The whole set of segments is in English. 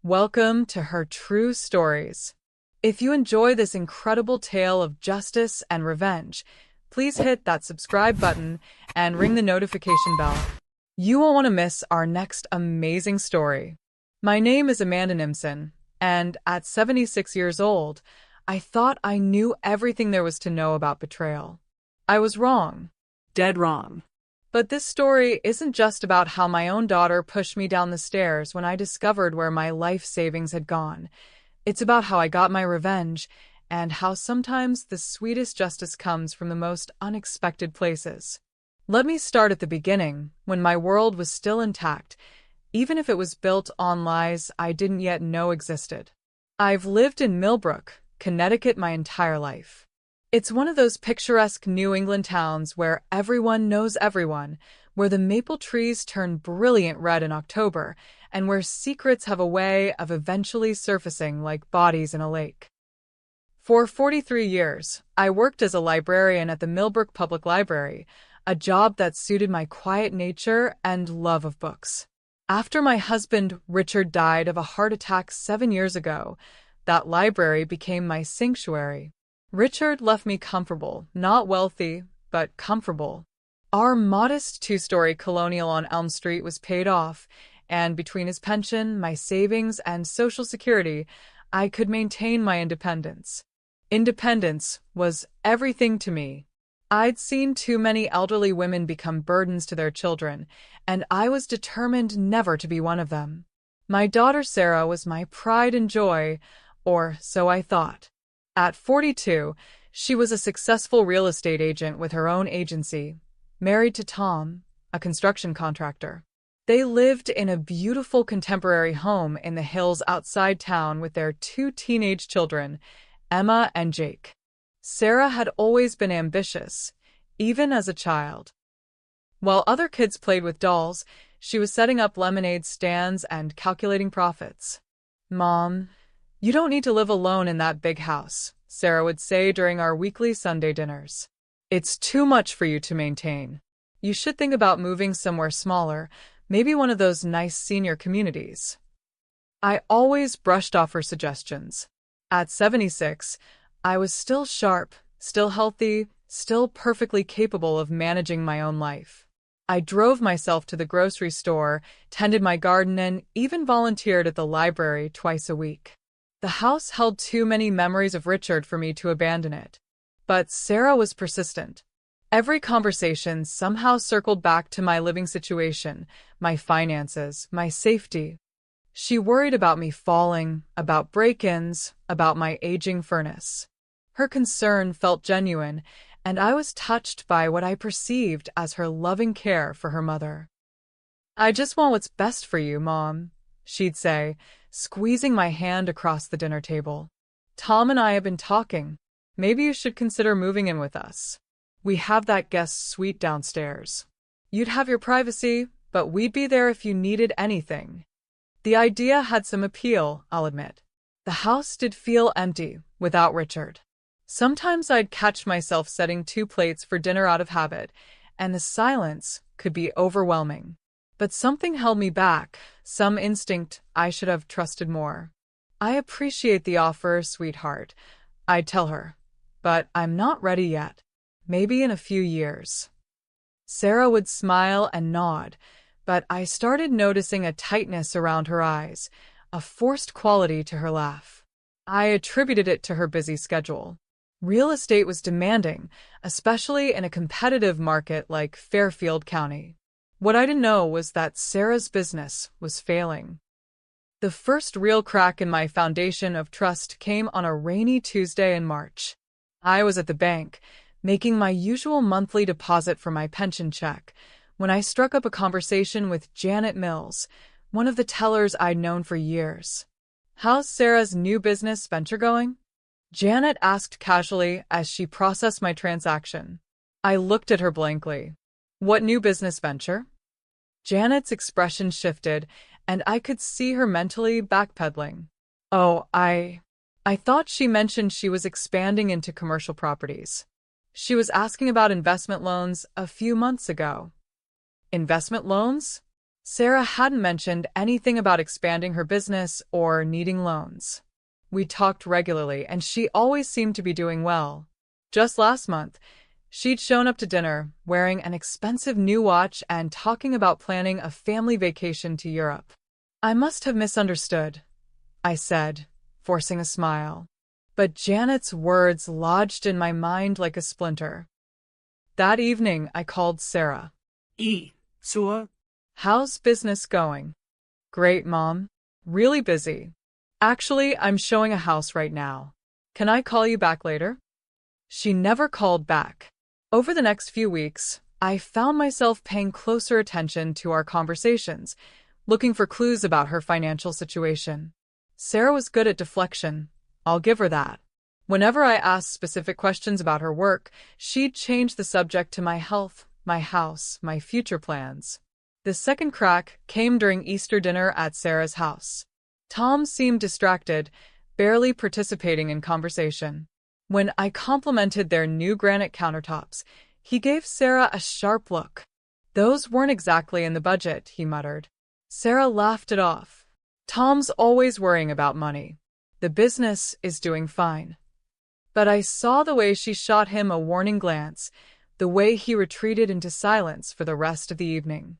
Welcome to Her True Stories. If you enjoy this incredible tale of justice and revenge, please hit that subscribe button and ring the notification bell. You won't want to miss our next amazing story. My name is Amanda Nimson, and at 76 years old, I thought I knew everything there was to know about betrayal. I was wrong. Dead wrong. But this story isn't just about how my own daughter pushed me down the stairs when I discovered where my life savings had gone. It's about how I got my revenge and how sometimes the sweetest justice comes from the most unexpected places. Let me start at the beginning, when my world was still intact, even if it was built on lies I didn't yet know existed. I've lived in Millbrook, Connecticut my entire life. It's one of those picturesque New England towns where everyone knows everyone, where the maple trees turn brilliant red in October, and where secrets have a way of eventually surfacing like bodies in a lake. For 43 years, I worked as a librarian at the Millbrook Public Library, a job that suited my quiet nature and love of books. After my husband, Richard, died of a heart attack 7 years ago, that library became my sanctuary. Richard left me comfortable, not wealthy, but comfortable. Our modest two-story colonial on Elm Street was paid off, and between his pension, my savings, and Social Security, I could maintain my independence. Independence was everything to me. I'd seen too many elderly women become burdens to their children, and I was determined never to be one of them. My daughter Sarah was my pride and joy, or so I thought. At 42, she was a successful real estate agent with her own agency, married to Tom, a construction contractor. They lived in a beautiful contemporary home in the hills outside town with their 2 teenage children, Emma and Jake. Sarah had always been ambitious, even as a child. While other kids played with dolls, she was setting up lemonade stands and calculating profits. "Mom, you don't need to live alone in that big house," Sarah would say during our weekly Sunday dinners. "It's too much for you to maintain. You should think about moving somewhere smaller, maybe one of those nice senior communities." I always brushed off her suggestions. At 76, I was still sharp, still healthy, still perfectly capable of managing my own life. I drove myself to the grocery store, tended my garden, and even volunteered at the library twice a week. The house held too many memories of Richard for me to abandon it. But Sarah was persistent. Every conversation somehow circled back to my living situation, my finances, my safety. She worried about me falling, about break-ins, about my aging furnace. Her concern felt genuine, and I was touched by what I perceived as her loving care for her mother. "I just want what's best for you, Mom," she'd say, squeezing my hand across the dinner table. "Tom and I have been talking. Maybe you should consider moving in with us. We have that guest suite downstairs. You'd have your privacy, but we'd be there if you needed anything." The idea had some appeal, I'll admit. The house did feel empty without Richard. Sometimes I'd catch myself setting 2 plates for dinner out of habit, and the silence could be overwhelming. But something held me back, some instinct I should have trusted more. "I appreciate the offer, sweetheart," I'd tell her, "but I'm not ready yet. Maybe in a few years." Sarah would smile and nod, but I started noticing a tightness around her eyes, a forced quality to her laugh. I attributed it to her busy schedule. Real estate was demanding, especially in a competitive market like Fairfield County. What I didn't know was that Sarah's business was failing. The first real crack in my foundation of trust came on a rainy Tuesday in March. I was at the bank, making my usual monthly deposit for my pension check, when I struck up a conversation with Janet Mills, one of the tellers I'd known for years. "How's Sarah's new business venture going?" Janet asked casually as she processed my transaction. I looked at her blankly. "What new business venture?" Janet's expression shifted, and I could see her mentally backpedaling. "Oh, I thought she mentioned she was expanding into commercial properties. She was asking about investment loans a few months ago." "Investment loans?" Sarah hadn't mentioned anything about expanding her business or needing loans. We talked regularly, and she always seemed to be doing well. Just last month, she'd shown up to dinner, wearing an expensive new watch and talking about planning a family vacation to Europe. I must have misunderstood, I said, forcing a smile. But Janet's words lodged in my mind like a splinter. That evening, I called Sarah. So, How's business going? Great, Mom. Really busy. Actually, I'm showing a house right now. Can I call you back later? She never called back. Over the next few weeks, I found myself paying closer attention to our conversations, looking for clues about her financial situation. Sarah was good at deflection. I'll give her that. Whenever I asked specific questions about her work, she'd change the subject to my health, my house, my future plans. The second crack came during Easter dinner at Sarah's house. Tom seemed distracted, barely participating in conversation. When I complimented their new granite countertops, he gave Sarah a sharp look. Those weren't exactly in the budget, he muttered. Sarah laughed it off. Tom's always worrying about money. The business is doing fine. But I saw the way she shot him a warning glance, the way he retreated into silence for the rest of the evening.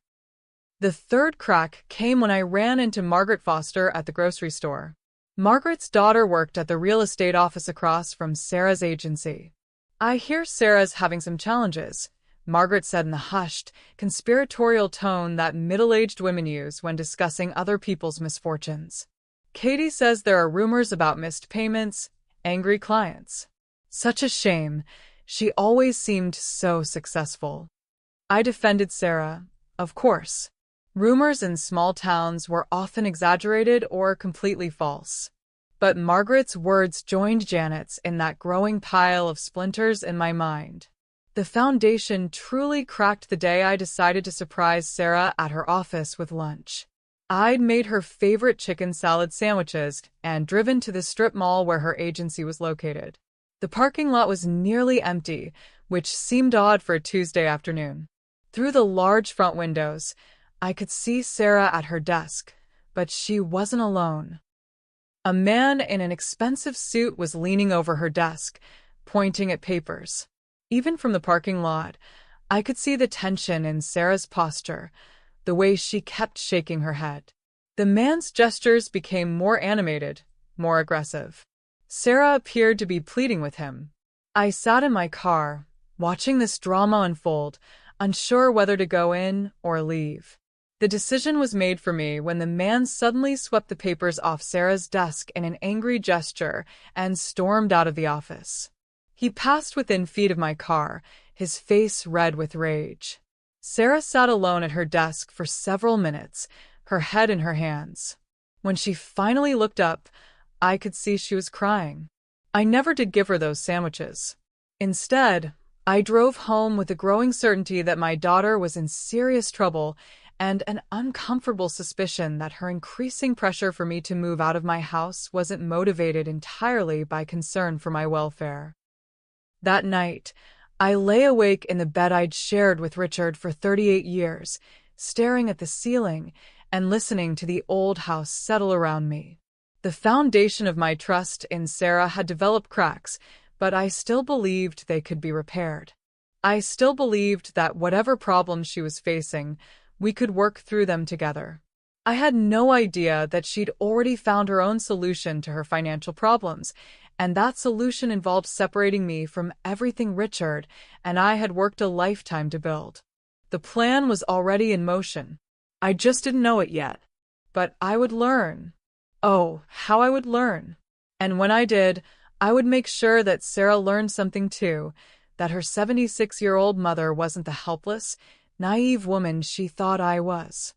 The third crack came when I ran into Margaret Foster at the grocery store. Margaret's daughter worked at the real estate office across from Sarah's agency. I hear Sarah's having some challenges, Margaret said in the hushed, conspiratorial tone that middle-aged women use when discussing other people's misfortunes. Katie says there are rumors about missed payments, angry clients. Such a shame. She always seemed so successful. I defended Sarah, of course. Rumors in small towns were often exaggerated or completely false. But Margaret's words joined Janet's in that growing pile of splinters in my mind. The foundation truly cracked the day I decided to surprise Sarah at her office with lunch. I'd made her favorite chicken salad sandwiches and driven to the strip mall where her agency was located. The parking lot was nearly empty, which seemed odd for a Tuesday afternoon. Through the large front windows, I could see Sarah at her desk, but she wasn't alone. A man in an expensive suit was leaning over her desk, pointing at papers. Even from the parking lot, I could see the tension in Sarah's posture, the way she kept shaking her head. The man's gestures became more animated, more aggressive. Sarah appeared to be pleading with him. I sat in my car, watching this drama unfold, unsure whether to go in or leave. The decision was made for me when the man suddenly swept the papers off Sarah's desk in an angry gesture and stormed out of the office. He passed within feet of my car, his face red with rage. Sarah sat alone at her desk for several minutes, her head in her hands. When she finally looked up, I could see she was crying. I never did give her those sandwiches. Instead, I drove home with the growing certainty that my daughter was in serious trouble and an uncomfortable suspicion that her increasing pressure for me to move out of my house wasn't motivated entirely by concern for my welfare. That night, I lay awake in the bed I'd shared with Richard for 38 years, staring at the ceiling and listening to the old house settle around me. The foundation of my trust in Sarah had developed cracks, but I still believed they could be repaired. I still believed that whatever problems she was facing, we could work through them together. I had no idea that she'd already found her own solution to her financial problems, and that solution involved separating me from everything Richard and I had worked a lifetime to build. The plan was already in motion. I just didn't know it yet. But I would learn. Oh, how I would learn. And when I did, I would make sure that Sarah learned something too, that her 76-year-old mother wasn't the helpless, naive woman she thought I was.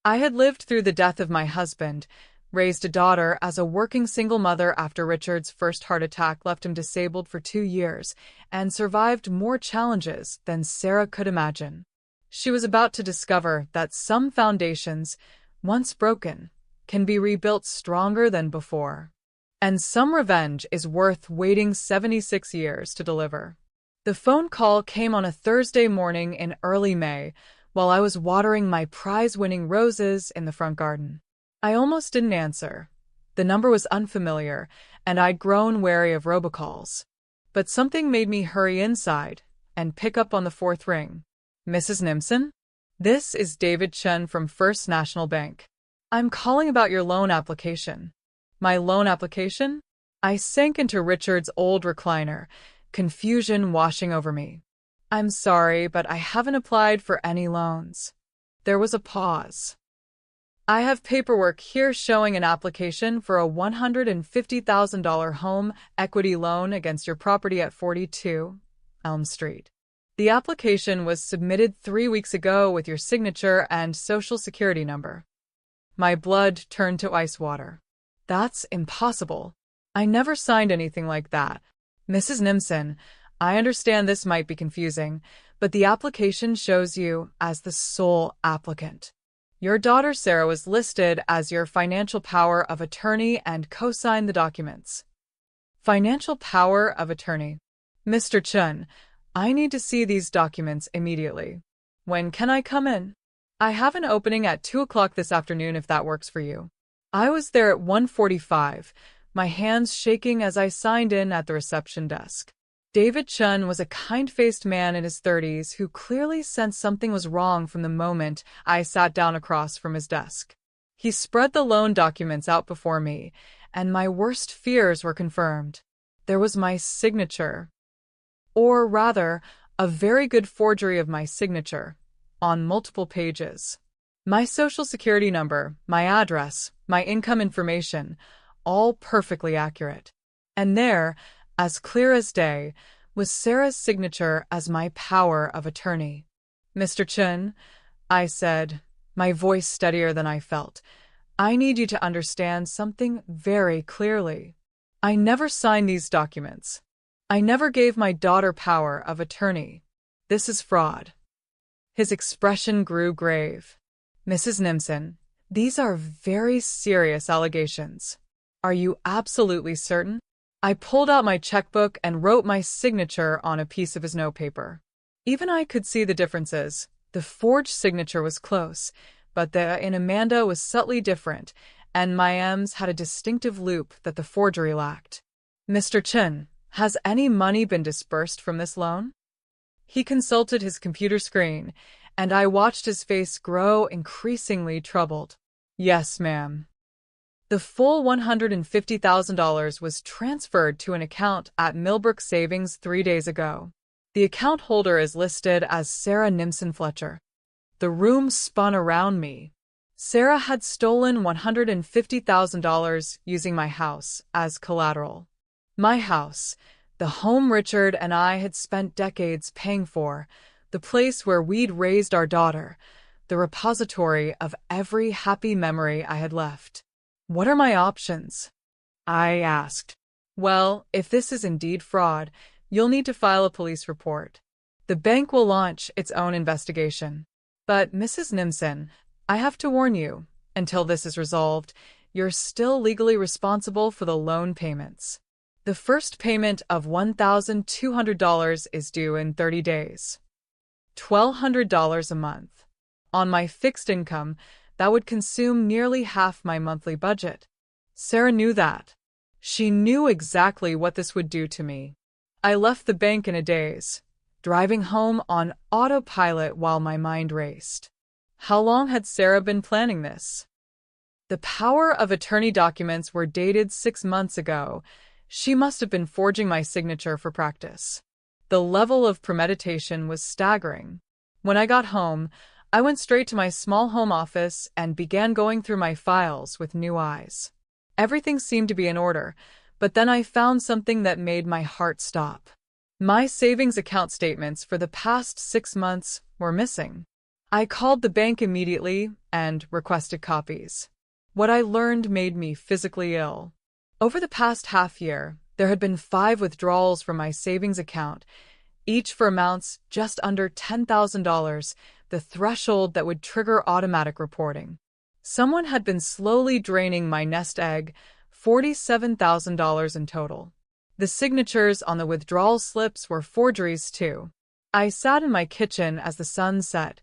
I had lived through the death of my husband, raised a daughter as a working single mother after Richard's first heart attack left him disabled for 2 years, and survived more challenges than Sarah could imagine. She was about to discover that some foundations, once broken, can be rebuilt stronger than before. And some revenge is worth waiting 76 years to deliver. The phone call came on a Thursday morning in early May, while I was watering my prize-winning roses in the front garden. I almost didn't answer. The number was unfamiliar, and I'd grown wary of robocalls. But something made me hurry inside and pick up on the fourth ring. Mrs. Nimson? This is David Chen from First National Bank. I'm calling about your loan application. My loan application? I sank into Richard's old recliner, confusion washing over me. I'm sorry, but I haven't applied for any loans. There was a pause. I have paperwork here showing an application for a $150,000 home equity loan against your property at 42 Elm Street. The application was submitted 3 weeks ago with your signature and social security number. My blood turned to ice water. That's impossible. I never signed anything like that. Mrs. Nimson, I understand this might be confusing, but the application shows you as the sole applicant. Your daughter Sarah was listed as your financial power of attorney and co-signed the documents. Financial power of attorney. Mr. Chun, I need to see these documents immediately. When can I come in? I have an opening at 2 o'clock this afternoon if that works for you. I was there at 1:45, my hands shaking as I signed in at the reception desk. David Chun was a kind-faced man in his 30s who clearly sensed something was wrong from the moment I sat down across from his desk. He spread the loan documents out before me, and my worst fears were confirmed. There was my signature, or rather, a very good forgery of my signature, on multiple pages. My social security number, my address, my income information, all perfectly accurate. And there, as clear as day, was Sarah's signature as my power of attorney. Mr. Chun, I said, my voice steadier than I felt, I need you to understand something very clearly. I never signed these documents. I never gave my daughter power of attorney. This is fraud. His expression grew grave. Mrs. Nimson, these are very serious allegations. Are you absolutely certain? I pulled out my checkbook and wrote my signature on a piece of his notepaper. Even I could see the differences. The forged signature was close, but the in Amanda was subtly different, and my M's had a distinctive loop that the forgery lacked. Mr. Chen, has any money been disbursed from this loan? He consulted his computer screen, and I watched his face grow increasingly troubled. Yes, ma'am. The full $150,000 was transferred to an account at Millbrook Savings 3 days ago. The account holder is listed as Sarah Nimson Fletcher. The room spun around me. Sarah had stolen $150,000 using my house as collateral. My house, the home Richard and I had spent decades paying for, the place where we'd raised our daughter, the repository of every happy memory I had left. What are my options? I asked. Well, if this is indeed fraud, you'll need to file a police report. The bank will launch its own investigation. But, Mrs. Nimson, I have to warn you, until this is resolved, you're still legally responsible for the loan payments. The first payment of $1,200 is due in 30 days. $1,200 a month. On my fixed income, that would consume nearly half my monthly budget. Sarah knew that. She knew exactly what this would do to me. I left the bank in a daze, driving home on autopilot while my mind raced. How long had Sarah been planning this? The power of attorney documents were dated 6 months ago. She must have been forging my signature for practice. The level of premeditation was staggering. When I got home, I went straight to my small home office and began going through my files with new eyes. Everything seemed to be in order, but then I found something that made my heart stop. My savings account statements for the past 6 months were missing. I called the bank immediately and requested copies. What I learned made me physically ill. Over the past half year, there had been 5 withdrawals from my savings account, each for amounts just under $10,000, the threshold that would trigger automatic reporting. Someone had been slowly draining my nest egg, $47,000 in total. The signatures on the withdrawal slips were forgeries too. I sat in my kitchen as the sun set,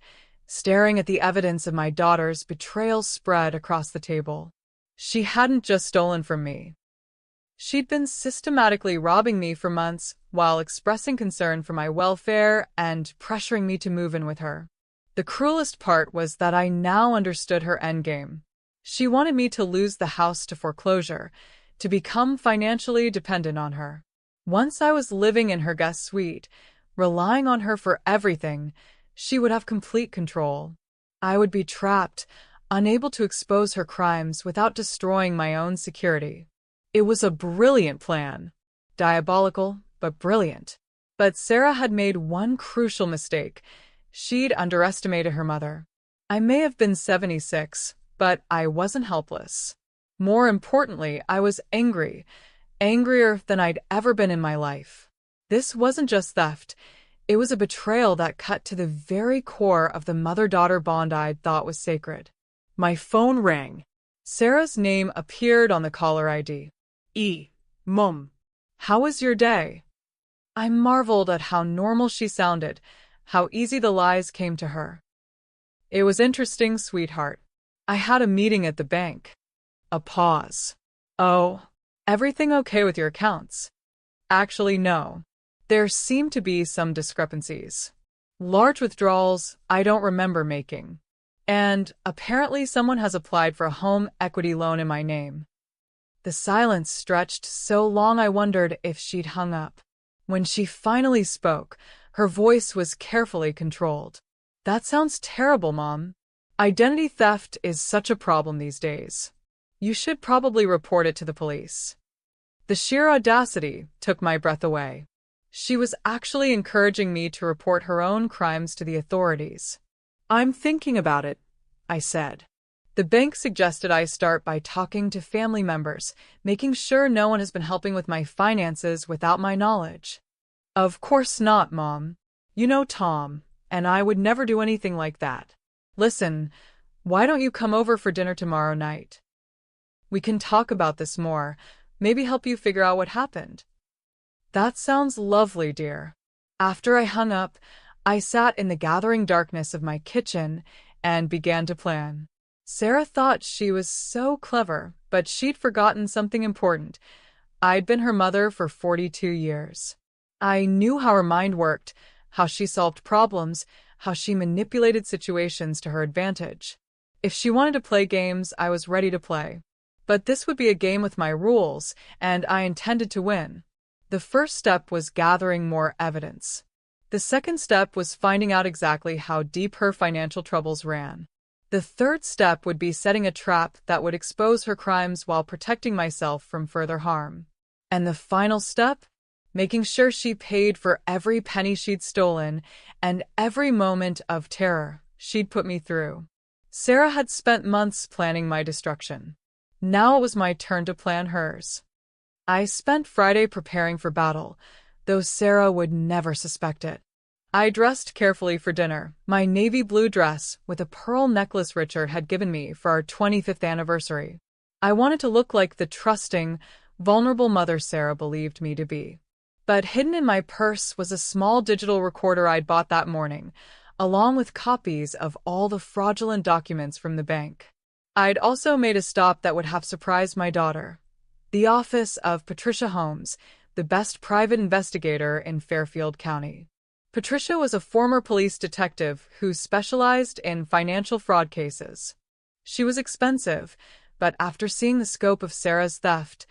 staring at the evidence of my daughter's betrayal spread across the table. She hadn't just stolen from me. She'd been systematically robbing me for months while expressing concern for my welfare and pressuring me to move in with her. The cruelest part was that I now understood her endgame. She wanted me to lose the house to foreclosure, to become financially dependent on her. Once I was living in her guest suite, relying on her for everything, she would have complete control. I would be trapped, unable to expose her crimes without destroying my own security. It was a brilliant plan. Diabolical, but brilliant. But Sarah had made one crucial mistake. She'd underestimated her mother. I may have been 76, but I wasn't helpless. More importantly, I was angry, angrier than I'd ever been in my life. This wasn't just theft. It was a betrayal that cut to the very core of the mother-daughter bond I'd thought was sacred. My phone rang. Sarah's name appeared on the caller ID. Mom. How was your day? I marveled at how normal she sounded, how easy the lies came to her. It was interesting, sweetheart. I had a meeting at the bank. A pause. Oh, everything okay with your accounts? Actually, no. There seem to be some discrepancies. Large withdrawals I don't remember making. And apparently someone has applied for a home equity loan in my name. The silence stretched so long I wondered if she'd hung up. When she finally spoke, her voice was carefully controlled. That sounds terrible, Mom. Identity theft is such a problem these days. You should probably report it to the police. The sheer audacity took my breath away. She was actually encouraging me to report her own crimes to the authorities. I'm thinking about it, I said. The bank suggested I start by talking to family members, making sure no one has been helping with my finances without my knowledge. Of course not, Mom. You know Tom, and I would never do anything like that. Listen, why don't you come over for dinner tomorrow night? We can talk about this more, maybe help you figure out what happened. That sounds lovely, dear. After I hung up, I sat in the gathering darkness of my kitchen and began to plan. Sarah thought she was so clever, but she'd forgotten something important. I'd been her mother for 42 years. I knew how her mind worked, how she solved problems, how she manipulated situations to her advantage. If she wanted to play games, I was ready to play. But this would be a game with my rules, and I intended to win. The first step was gathering more evidence. The second step was finding out exactly how deep her financial troubles ran. The third step would be setting a trap that would expose her crimes while protecting myself from further harm. And the final step? Making sure she paid for every penny she'd stolen and every moment of terror she'd put me through. Sarah had spent months planning my destruction. Now it was my turn to plan hers. I spent Friday preparing for battle, though Sarah would never suspect it. I dressed carefully for dinner, my navy blue dress with a pearl necklace Richard had given me for our 25th anniversary. I wanted to look like the trusting, vulnerable mother Sarah believed me to be. But hidden in my purse was a small digital recorder I'd bought that morning, along with copies of all the fraudulent documents from the bank. I'd also made a stop that would have surprised my daughter. The office of Patricia Holmes, the best private investigator in Fairfield County. Patricia was a former police detective who specialized in financial fraud cases. She was expensive, but after seeing the scope of Sarah's theft,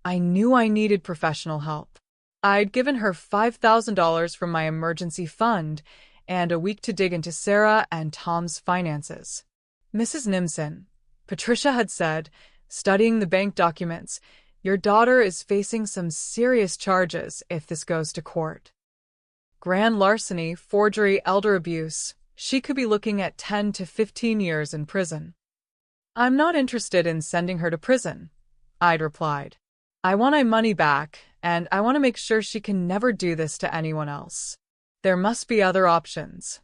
I knew I needed professional help. I'd given her $5,000 from my emergency fund and a week to dig into Sarah and Tom's finances. Mrs. Nimson, Patricia had said, studying the bank documents, your daughter is facing some serious charges if this goes to court. Grand larceny, forgery, elder abuse. She could be looking at 10 to 15 years in prison. I'm not interested in sending her to prison, I'd replied. I want my money back, and I want to make sure she can never do this to anyone else. There must be other options.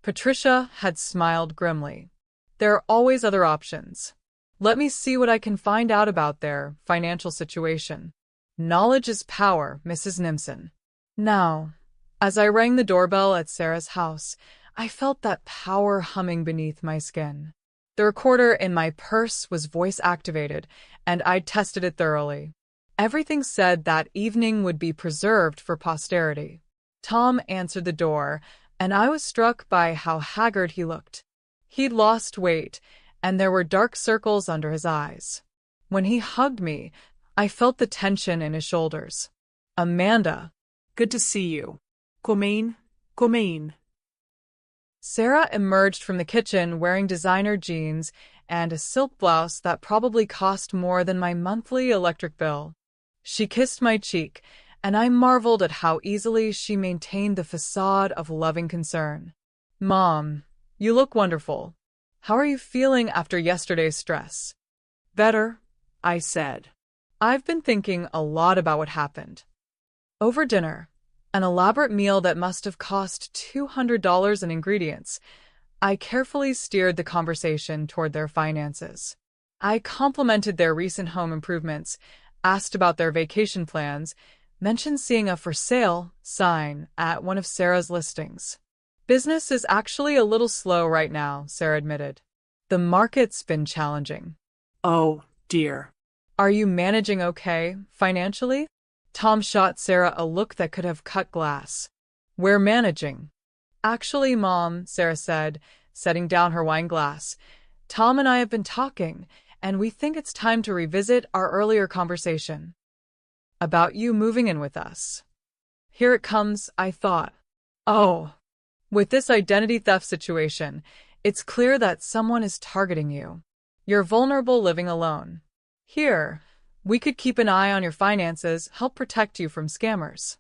Patricia had smiled grimly. There are always other options. Let me see what I can find out about their financial situation. Knowledge is power, Mrs. Nimson. Now, as I rang the doorbell at Sarah's house, I felt that power humming beneath my skin. The recorder in my purse was voice activated, and I'd tested it thoroughly. Everything said that evening would be preserved for posterity. Tom answered the door, and I was struck by how haggard he looked. He'd lost weight, and there were dark circles under his eyes. When he hugged me, I felt the tension in his shoulders. Amanda. Good to see you. Come in. Sarah emerged from the kitchen wearing designer jeans and a silk blouse that probably cost more than my monthly electric bill. She kissed my cheek, and I marveled at how easily she maintained the facade of loving concern. Mom, you look wonderful. How are you feeling after yesterday's stress? Better, I said. I've been thinking a lot about what happened. Over dinner, an elaborate meal that must have cost $200 in ingredients, I carefully steered the conversation toward their finances. I complimented their recent home improvements, asked about their vacation plans, mentioned seeing a for sale sign at one of Sarah's listings. Business is actually a little slow right now, Sarah admitted. The market's been challenging. Oh, dear. Are you managing okay, financially? Tom shot Sarah a look that could have cut glass. We're managing. Actually, Mom, Sarah said, setting down her wine glass, Tom and I have been talking, and we think it's time to revisit our earlier conversation. About you moving in with us. Here it comes, I thought. Oh. With this identity theft situation, it's clear that someone is targeting you. You're vulnerable living alone. Here, we could keep an eye on your finances, help protect you from scammers.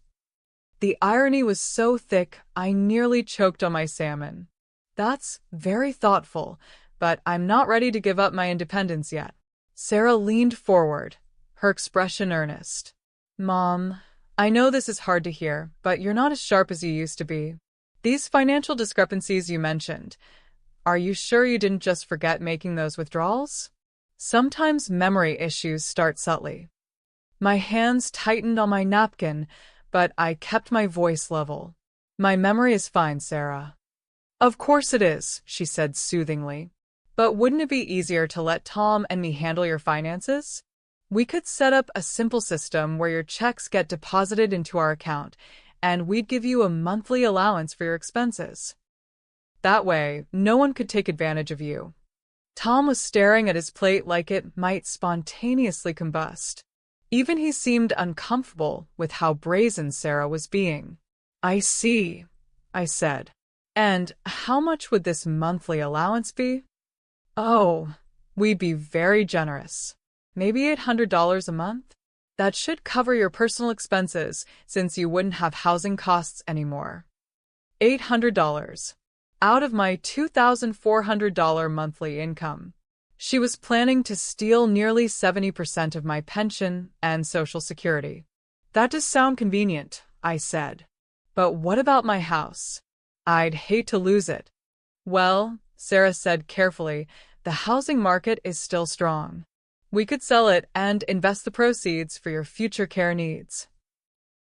The irony was so thick, I nearly choked on my salmon. That's very thoughtful, but I'm not ready to give up my independence yet. Sarah leaned forward, her expression earnest. Mom, I know this is hard to hear, but you're not as sharp as you used to be. These financial discrepancies you mentioned, are you sure you didn't just forget making those withdrawals? Sometimes memory issues start subtly. My hands tightened on my napkin, but I kept my voice level. My memory is fine, Sarah. Of course it is, she said soothingly. But wouldn't it be easier to let Tom and me handle your finances? We could set up a simple system where your checks get deposited into our account, and we'd give you a monthly allowance for your expenses. That way, no one could take advantage of you. Tom was staring at his plate like it might spontaneously combust. Even he seemed uncomfortable with how brazen Sarah was being. I see, I said. And how much would this monthly allowance be? Oh, we'd be very generous. Maybe $800 a month? That should cover your personal expenses since you wouldn't have housing costs anymore. $800. Out of my $2,400 monthly income. She was planning to steal nearly 70% of my pension and Social Security. That does sound convenient, I said. But what about my house? I'd hate to lose it. Well, Sarah said carefully, the housing market is still strong. We could sell it and invest the proceeds for your future care needs.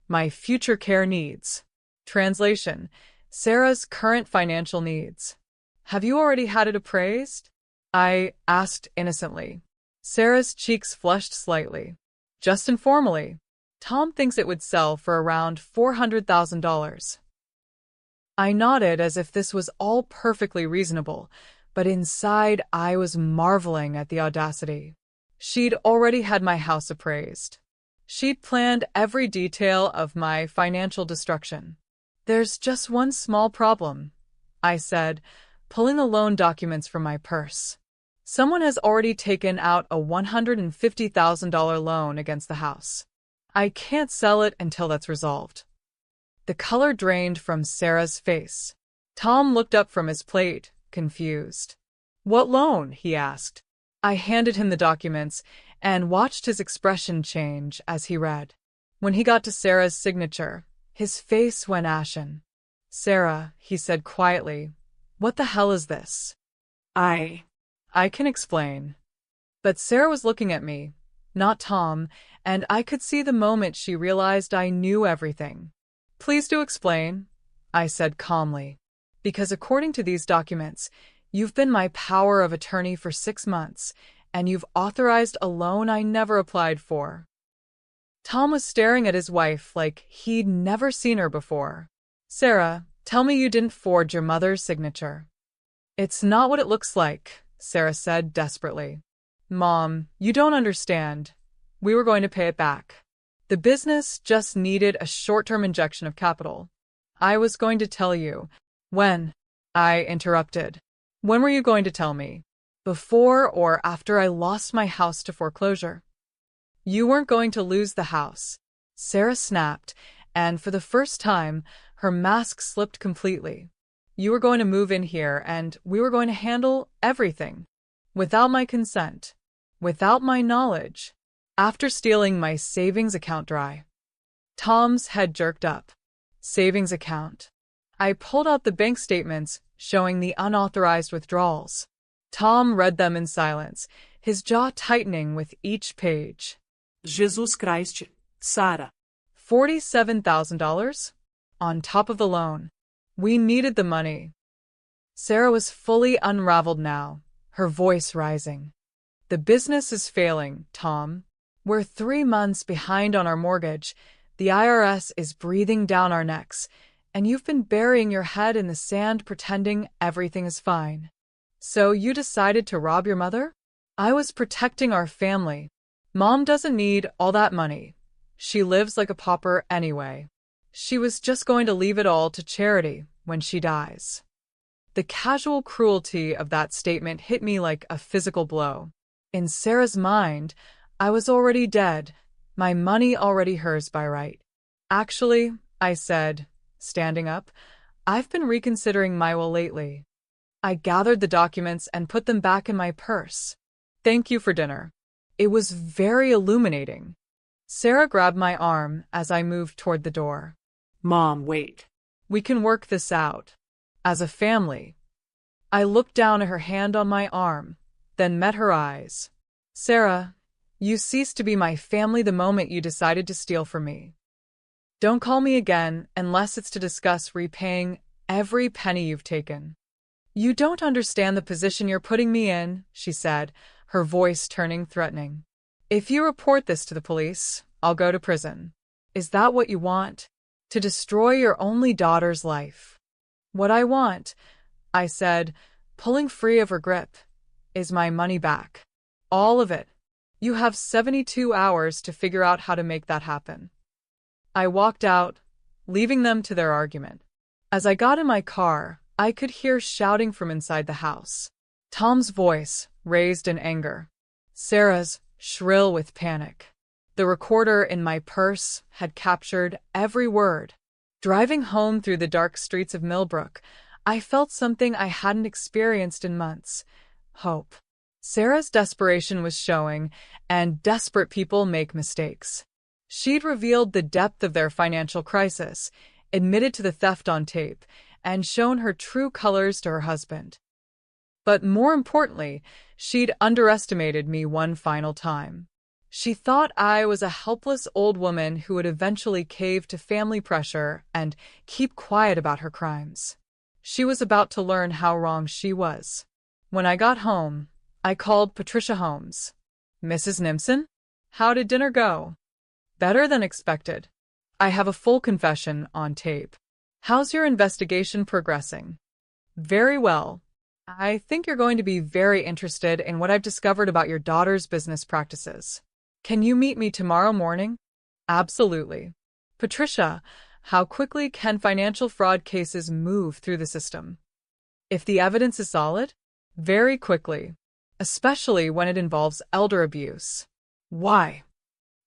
My future care needs. Translation: Sarah's current financial needs. Have you already had it appraised? I asked innocently. Sarah's cheeks flushed slightly. Just informally. Tom thinks it would sell for around $400,000. I nodded as if this was all perfectly reasonable, but inside I was marveling at the audacity. She'd already had my house appraised. She'd planned every detail of my financial destruction. There's just one small problem, I said, pulling the loan documents from my purse. Someone has already taken out a $150,000 loan against the house. I can't sell it until that's resolved. The color drained from Sarah's face. Tom looked up from his plate, confused. What loan? He asked. I handed him the documents and watched his expression change as he read. When he got to Sarah's signature, his face went ashen. Sarah, he said quietly, what the hell is this? I can explain. But Sarah was looking at me, not Tom, and I could see the moment she realized I knew everything. Please do explain, I said calmly. Because according to these documents, you've been my power of attorney for 6 months, and you've authorized a loan I never applied for. Tom was staring at his wife like he'd never seen her before. Sarah, tell me you didn't forge your mother's signature. It's not what it looks like, Sarah said desperately. Mom, you don't understand. We were going to pay it back. The business just needed a short-term injection of capital. I was going to tell you. When? I interrupted. When were you going to tell me? Before or after I lost my house to foreclosure? You weren't going to lose the house. Sarah snapped, and for the first time, her mask slipped completely. You were going to move in here, and we were going to handle everything. Without my consent. Without my knowledge. After stealing my savings account dry. Tom's head jerked up. Savings account. I pulled out the bank statements showing the unauthorized withdrawals. Tom read them in silence, his jaw tightening with each page. Jesus Christ, Sarah. $47,000? On top of the loan. We needed the money. Sarah was fully unraveled now, her voice rising. The business is failing, Tom. We're 3 months behind on our mortgage. The IRS is breathing down our necks, and you've been burying your head in the sand pretending everything is fine. So you decided to rob your mother? I was protecting our family. Mom doesn't need all that money. She lives like a pauper anyway. She was just going to leave it all to charity when she dies. The casual cruelty of that statement hit me like a physical blow. In Sarah's mind, I was already dead, my money already hers by right. Actually, I said, standing up, I've been reconsidering my will lately. I gathered the documents and put them back in my purse. Thank you for dinner. It was very illuminating. Sarah grabbed my arm as I moved toward the door. Mom, wait. We can work this out. As a family. I looked down at her hand on my arm, then met her eyes. Sarah, you ceased to be my family the moment you decided to steal from me. Don't call me again unless it's to discuss repaying every penny you've taken. You don't understand the position you're putting me in, she said, her voice turning threatening. If you report this to the police, I'll go to prison. Is that what you want? To destroy your only daughter's life? What I want, I said, pulling free of her grip, is my money back. All of it. You have 72 hours to figure out how to make that happen. I walked out, leaving them to their argument. As I got in my car, I could hear shouting from inside the house. Tom's voice, raised in anger. Sarah's, shrill with panic. The recorder in my purse had captured every word. Driving home through the dark streets of Millbrook, I felt something I hadn't experienced in months. Hope. Sarah's desperation was showing, and desperate people make mistakes. She'd revealed the depth of their financial crisis, admitted to the theft on tape, and shown her true colors to her husband. But more importantly, she'd underestimated me one final time. She thought I was a helpless old woman who would eventually cave to family pressure and keep quiet about her crimes. She was about to learn how wrong she was. When I got home, I called Patricia Holmes. Mrs. Nimson? How did dinner go? Better than expected. I have a full confession on tape. How's your investigation progressing? Very well. I think you're going to be very interested in what I've discovered about your daughter's business practices. Can you meet me tomorrow morning? Absolutely. Patricia, how quickly can financial fraud cases move through the system? If the evidence is solid? Very quickly, especially when it involves elder abuse. Why?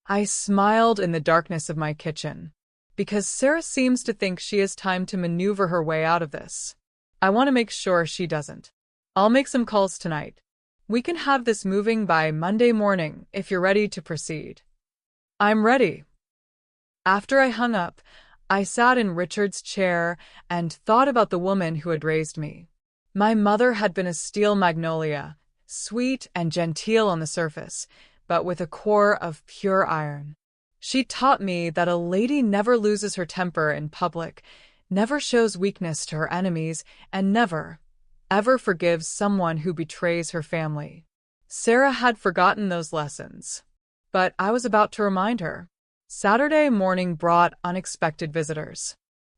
I smiled in the darkness of my kitchen. Because Sarah seems to think she has time to maneuver her way out of this. I want to make sure she doesn't. I'll make some calls tonight. We can have this moving by Monday morning if you're ready to proceed. I'm ready. After I hung up, I sat in Richard's chair and thought about the woman who had raised me. My mother had been a steel magnolia, sweet and genteel on the surface, but with a core of pure iron. She taught me that a lady never loses her temper in public, never shows weakness to her enemies, and never, ever forgives someone who betrays her family. Sarah had forgotten those lessons, but I was about to remind her. Saturday morning brought unexpected visitors.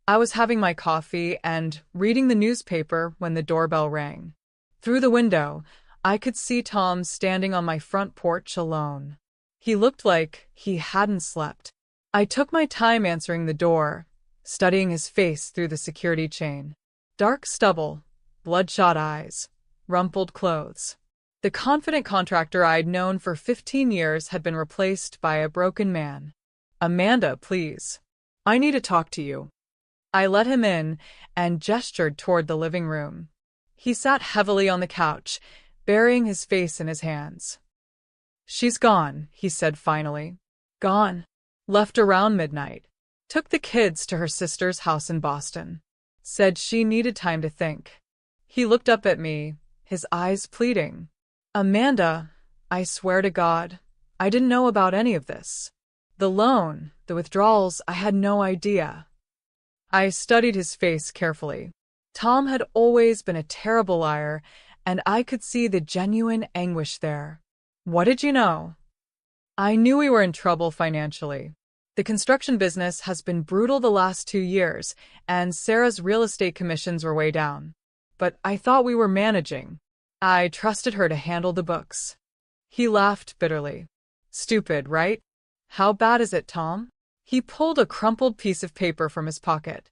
I was having my coffee and reading the newspaper when the doorbell rang. Through the window, I could see Tom standing on my front porch alone. He looked like he hadn't slept. I took my time answering the door, studying his face through the security chain. Dark stubble, bloodshot eyes, rumpled clothes. The confident contractor I'd known for 15 years had been replaced by a broken man. "Amanda, please. I need to talk to you." I let him in and gestured toward the living room. He sat heavily on the couch, burying his face in his hands. "She's gone," he said finally. "Gone. Left around midnight. Took the kids to her sister's house in Boston. Said she needed time to think." He looked up at me, his eyes pleading. "Amanda, I swear to God, I didn't know about any of this. The loan, the withdrawals, I had no idea." I studied his face carefully. Tom had always been a terrible liar, and I could see the genuine anguish there. "What did you know?" "I knew we were in trouble financially. The construction business has been brutal the last 2 years, and Sarah's real estate commissions were way down. But I thought we were managing. I trusted her to handle the books." He laughed bitterly. "Stupid, right? How bad is it, Tom?" He pulled a crumpled piece of paper from his pocket.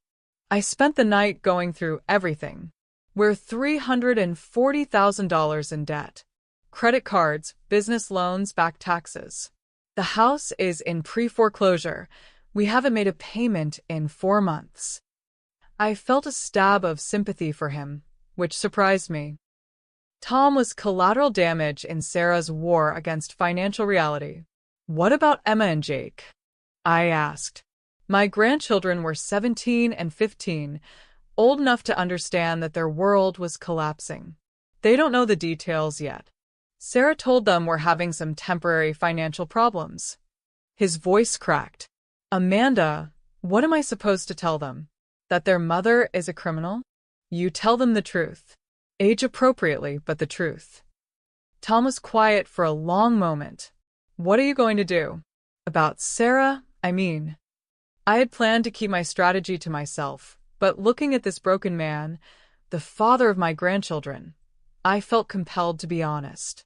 "I spent the night going through everything. We're $340,000 in debt. Credit cards, business loans, back taxes. The house is in pre-foreclosure. We haven't made a payment in 4 months." I felt a stab of sympathy for him, which surprised me. Tom was collateral damage in Sarah's war against financial reality. "What about Emma and Jake?" I asked. My grandchildren were 17 and 15, old enough to understand that their world was collapsing. "They don't know the details yet. Sarah told them we're having some temporary financial problems." His voice cracked. "Amanda, what am I supposed to tell them? That their mother is a criminal? You tell them the truth. Age appropriately, but the truth." Tom was quiet for a long moment. "What are you going to do?" "About Sarah, I mean." I had planned to keep my strategy to myself, but looking at this broken man, the father of my grandchildren, I felt compelled to be honest.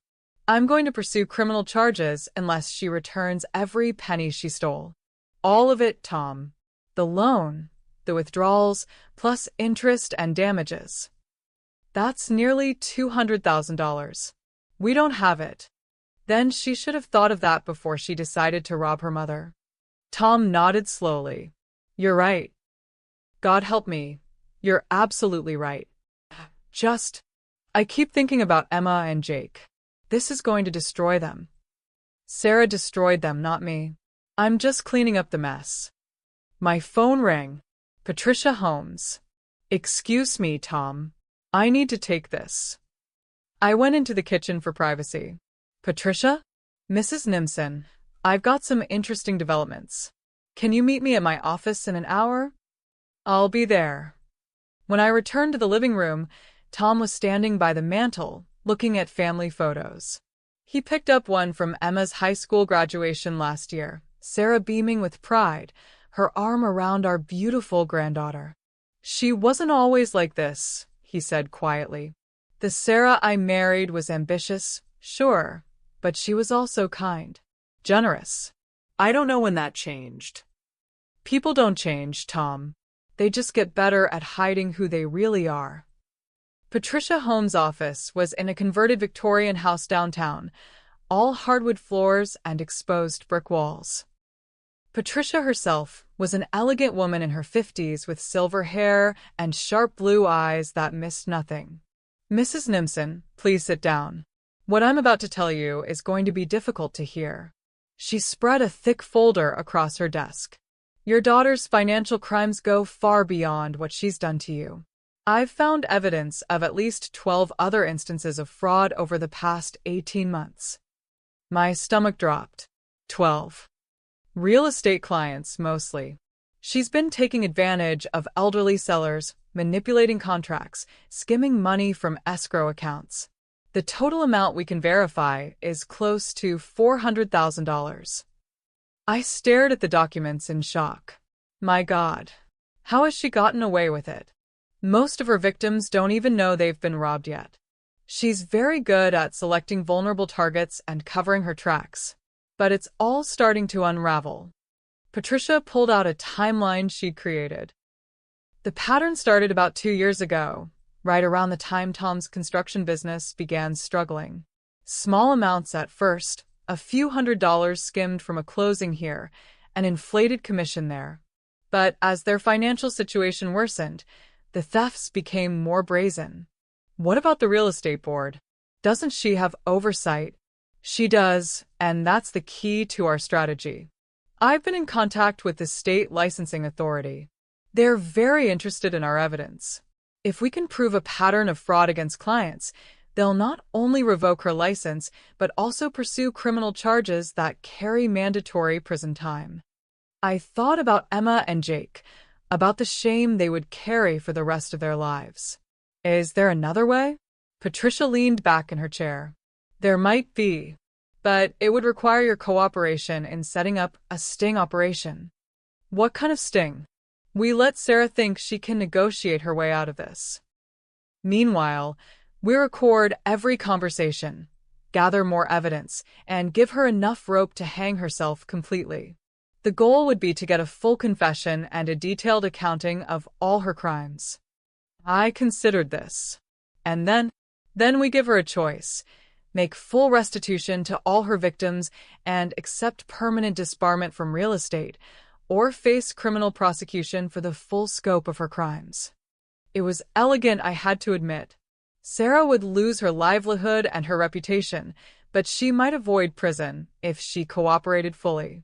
"I'm going to pursue criminal charges unless she returns every penny she stole. All of it, Tom. The loan, the withdrawals, plus interest and damages. That's nearly $200,000. We don't have it." Then she should have thought of that before she decided to rob her mother. Tom nodded slowly. "You're right. God help me. You're absolutely right. I keep thinking about Emma and Jake. This is going to destroy them. Sarah destroyed them, not me. I'm just cleaning up the mess." My phone rang. Patricia Holmes. "Excuse me, Tom. I need to take this." I went into the kitchen for privacy. "Patricia?" "Mrs. Nimson, I've got some interesting developments. Can you meet me at my office in an hour?" "I'll be there." When I returned to the living room, Tom was standing by the mantel, looking at family photos. He picked up one from Emma's high school graduation last year, Sarah beaming with pride, her arm around our beautiful granddaughter. "She wasn't always like this," he said quietly. "The Sarah I married was ambitious, sure, but she was also kind. Generous." I don't know when that changed. People don't change, Tom. They just get better at hiding who they really are. Patricia Holmes' office was in a converted Victorian house downtown, all hardwood floors and exposed brick walls. Patricia herself was an elegant woman in her 50s with silver hair and sharp blue eyes that missed nothing. "Mrs. Nimson, please sit down. What I'm about to tell you is going to be difficult to hear." She spread a thick folder across her desk. "Your daughter's financial crimes go far beyond what she's done to you. I've found evidence of at least 12 other instances of fraud over the past 18 months. My stomach dropped. 12. Real estate clients, mostly. She's been taking advantage of elderly sellers, manipulating contracts, skimming money from escrow accounts. The total amount we can verify is close to $400,000. I stared at the documents in shock. My God, how has she gotten away with it? Most of her victims don't even know they've been robbed yet. She's very good at selecting vulnerable targets and covering her tracks. But it's all starting to unravel. Patricia pulled out a timeline she'd created. The pattern started about 2 years ago, right around the time Tom's construction business began struggling. Small amounts at first, a few $100s skimmed from a closing here, an inflated commission there. But as their financial situation worsened, the thefts became more brazen. What about the real estate board? Doesn't she have oversight? She does, and that's the key to our strategy. I've been in contact with the state licensing authority. They're very interested in our evidence. If we can prove a pattern of fraud against clients, they'll not only revoke her license, but also pursue criminal charges that carry mandatory prison time. I thought about Emma and Jake, about the shame they would carry for the rest of their lives. Is there another way? Patricia leaned back in her chair. There might be, but it would require your cooperation in setting up a sting operation. What kind of sting? We let Sarah think she can negotiate her way out of this. Meanwhile, we record every conversation, gather more evidence, and give her enough rope to hang herself completely. The goal would be to get a full confession and a detailed accounting of all her crimes. I considered this. And then we give her a choice. Make full restitution to all her victims and accept permanent disbarment from real estate, or face criminal prosecution for the full scope of her crimes. It was elegant, I had to admit. Sarah would lose her livelihood and her reputation, but she might avoid prison if she cooperated fully.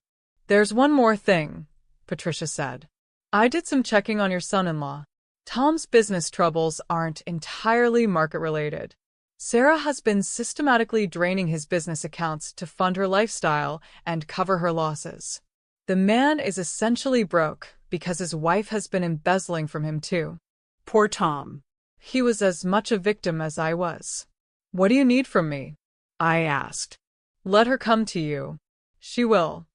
There's one more thing, Patricia said. I did some checking on your son-in-law. Tom's business troubles aren't entirely market-related. Sarah has been systematically draining his business accounts to fund her lifestyle and cover her losses. The man is essentially broke because his wife has been embezzling from him too. Poor Tom. He was as much a victim as I was. What do you need from me? I asked. Let her come to you. She will.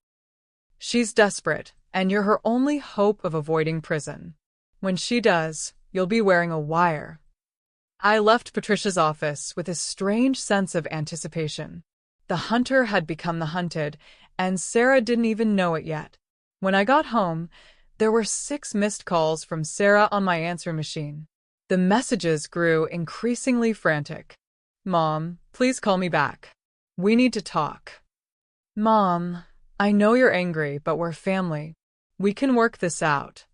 She's desperate, and you're her only hope of avoiding prison. When she does, you'll be wearing a wire. I left Patricia's office with a strange sense of anticipation. The hunter had become the hunted, and Sarah didn't even know it yet. When I got home, there were 6 missed calls from Sarah on my answer machine. The messages grew increasingly frantic. Mom, please call me back. We need to talk. Mom, I know you're angry, but we're family. We can work this out.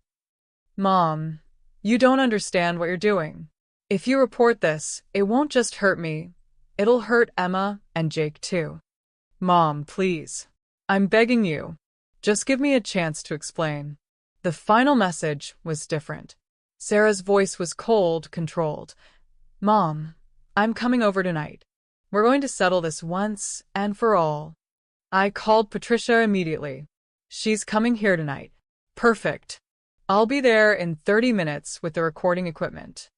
Mom, you don't understand what you're doing. If you report this, it won't just hurt me. It'll hurt Emma and Jake too. Mom, please. I'm begging you. Just give me a chance to explain. The final message was different. Sarah's voice was cold, controlled. Mom, I'm coming over tonight. We're going to settle this once and for all. I called Patricia immediately. She's coming here tonight. Perfect. I'll be there in 30 minutes with the recording equipment.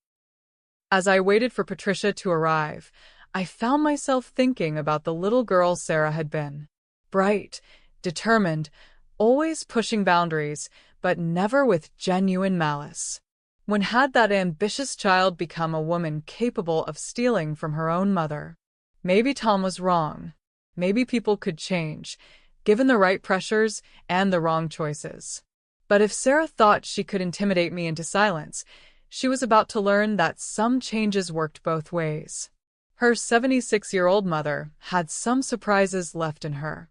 As I waited for Patricia to arrive, I found myself thinking about the little girl Sarah had been. Bright, determined, always pushing boundaries, but never with genuine malice. When had that ambitious child become a woman capable of stealing from her own mother? Maybe Tom was wrong. Maybe people could change, given the right pressures and the wrong choices. But if Sarah thought she could intimidate me into silence, she was about to learn that some changes worked both ways. Her 76-year-old mother had some surprises left in her.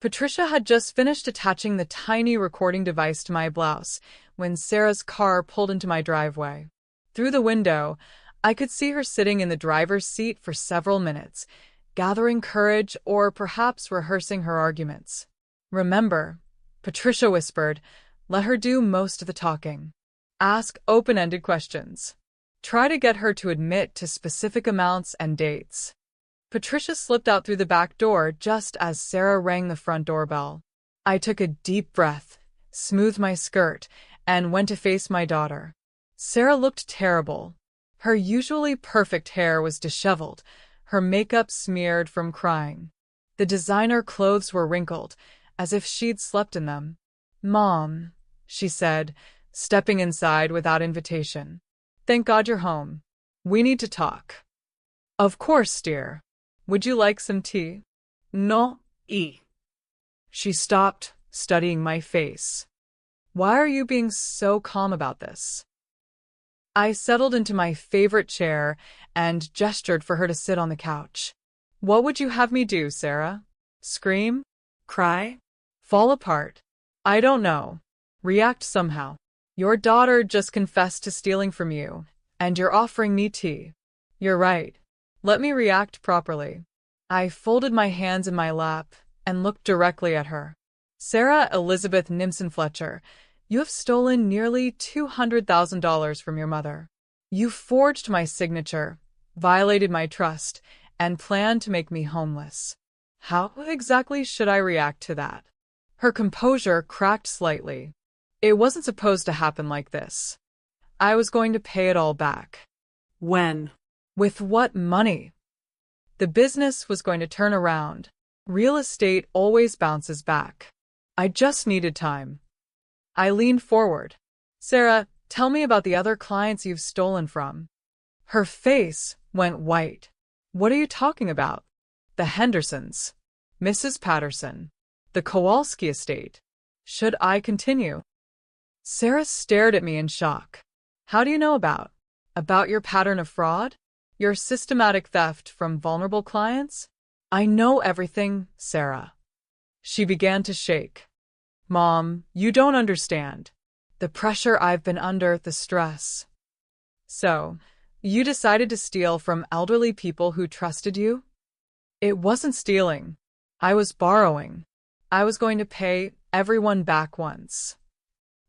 Patricia had just finished attaching the tiny recording device to my blouse when Sarah's car pulled into my driveway. Through the window, I could see her sitting in the driver's seat for several minutes, gathering courage or perhaps rehearsing her arguments. Remember, Patricia whispered, let her do most of the talking. Ask open-ended questions. Try to get her to admit to specific amounts and dates. Patricia slipped out through the back door just as Sarah rang the front doorbell. I took a deep breath, smoothed my skirt, and went to face my daughter. Sarah looked terrible. Her usually perfect hair was disheveled, her makeup smeared from crying. The designer clothes were wrinkled, as if she'd slept in them. "Mom," she said, stepping inside without invitation. "Thank God you're home. We need to talk." "Of course, dear. Would you like some tea?" No, y. She stopped, studying my face. "Why are you being so calm about this?" I settled into my favorite chair and gestured for her to sit on the couch. "What would you have me do, Sarah? Scream? Cry? Fall apart? I don't know. React somehow. Your daughter just confessed to stealing from you, and you're offering me tea. You're right. Let me react properly." I folded my hands in my lap and looked directly at her. "Sarah Elizabeth Nimson Fletcher, you have stolen nearly $200,000 from your mother. You forged my signature, violated my trust, and planned to make me homeless. How exactly should I react to that?" Her composure cracked slightly. "It wasn't supposed to happen like this. I was going to pay it all back." When? With what money? The business was going to turn around. Real estate always bounces back. I just needed time. I leaned forward. "Sarah, tell me about the other clients you've stolen from." Her face went white. "What are you talking about?" "The Hendersons, Mrs. Patterson, the Kowalski estate." Should I continue? Sarah stared at me in shock. "How do you know about your pattern of fraud? Your systematic theft from vulnerable clients?" "I know everything, Sarah." She began to shake. "Mom, you don't understand. The pressure I've been under, the stress." "So, you decided to steal from elderly people who trusted you?" "It wasn't stealing. I was borrowing. I was going to pay everyone back once."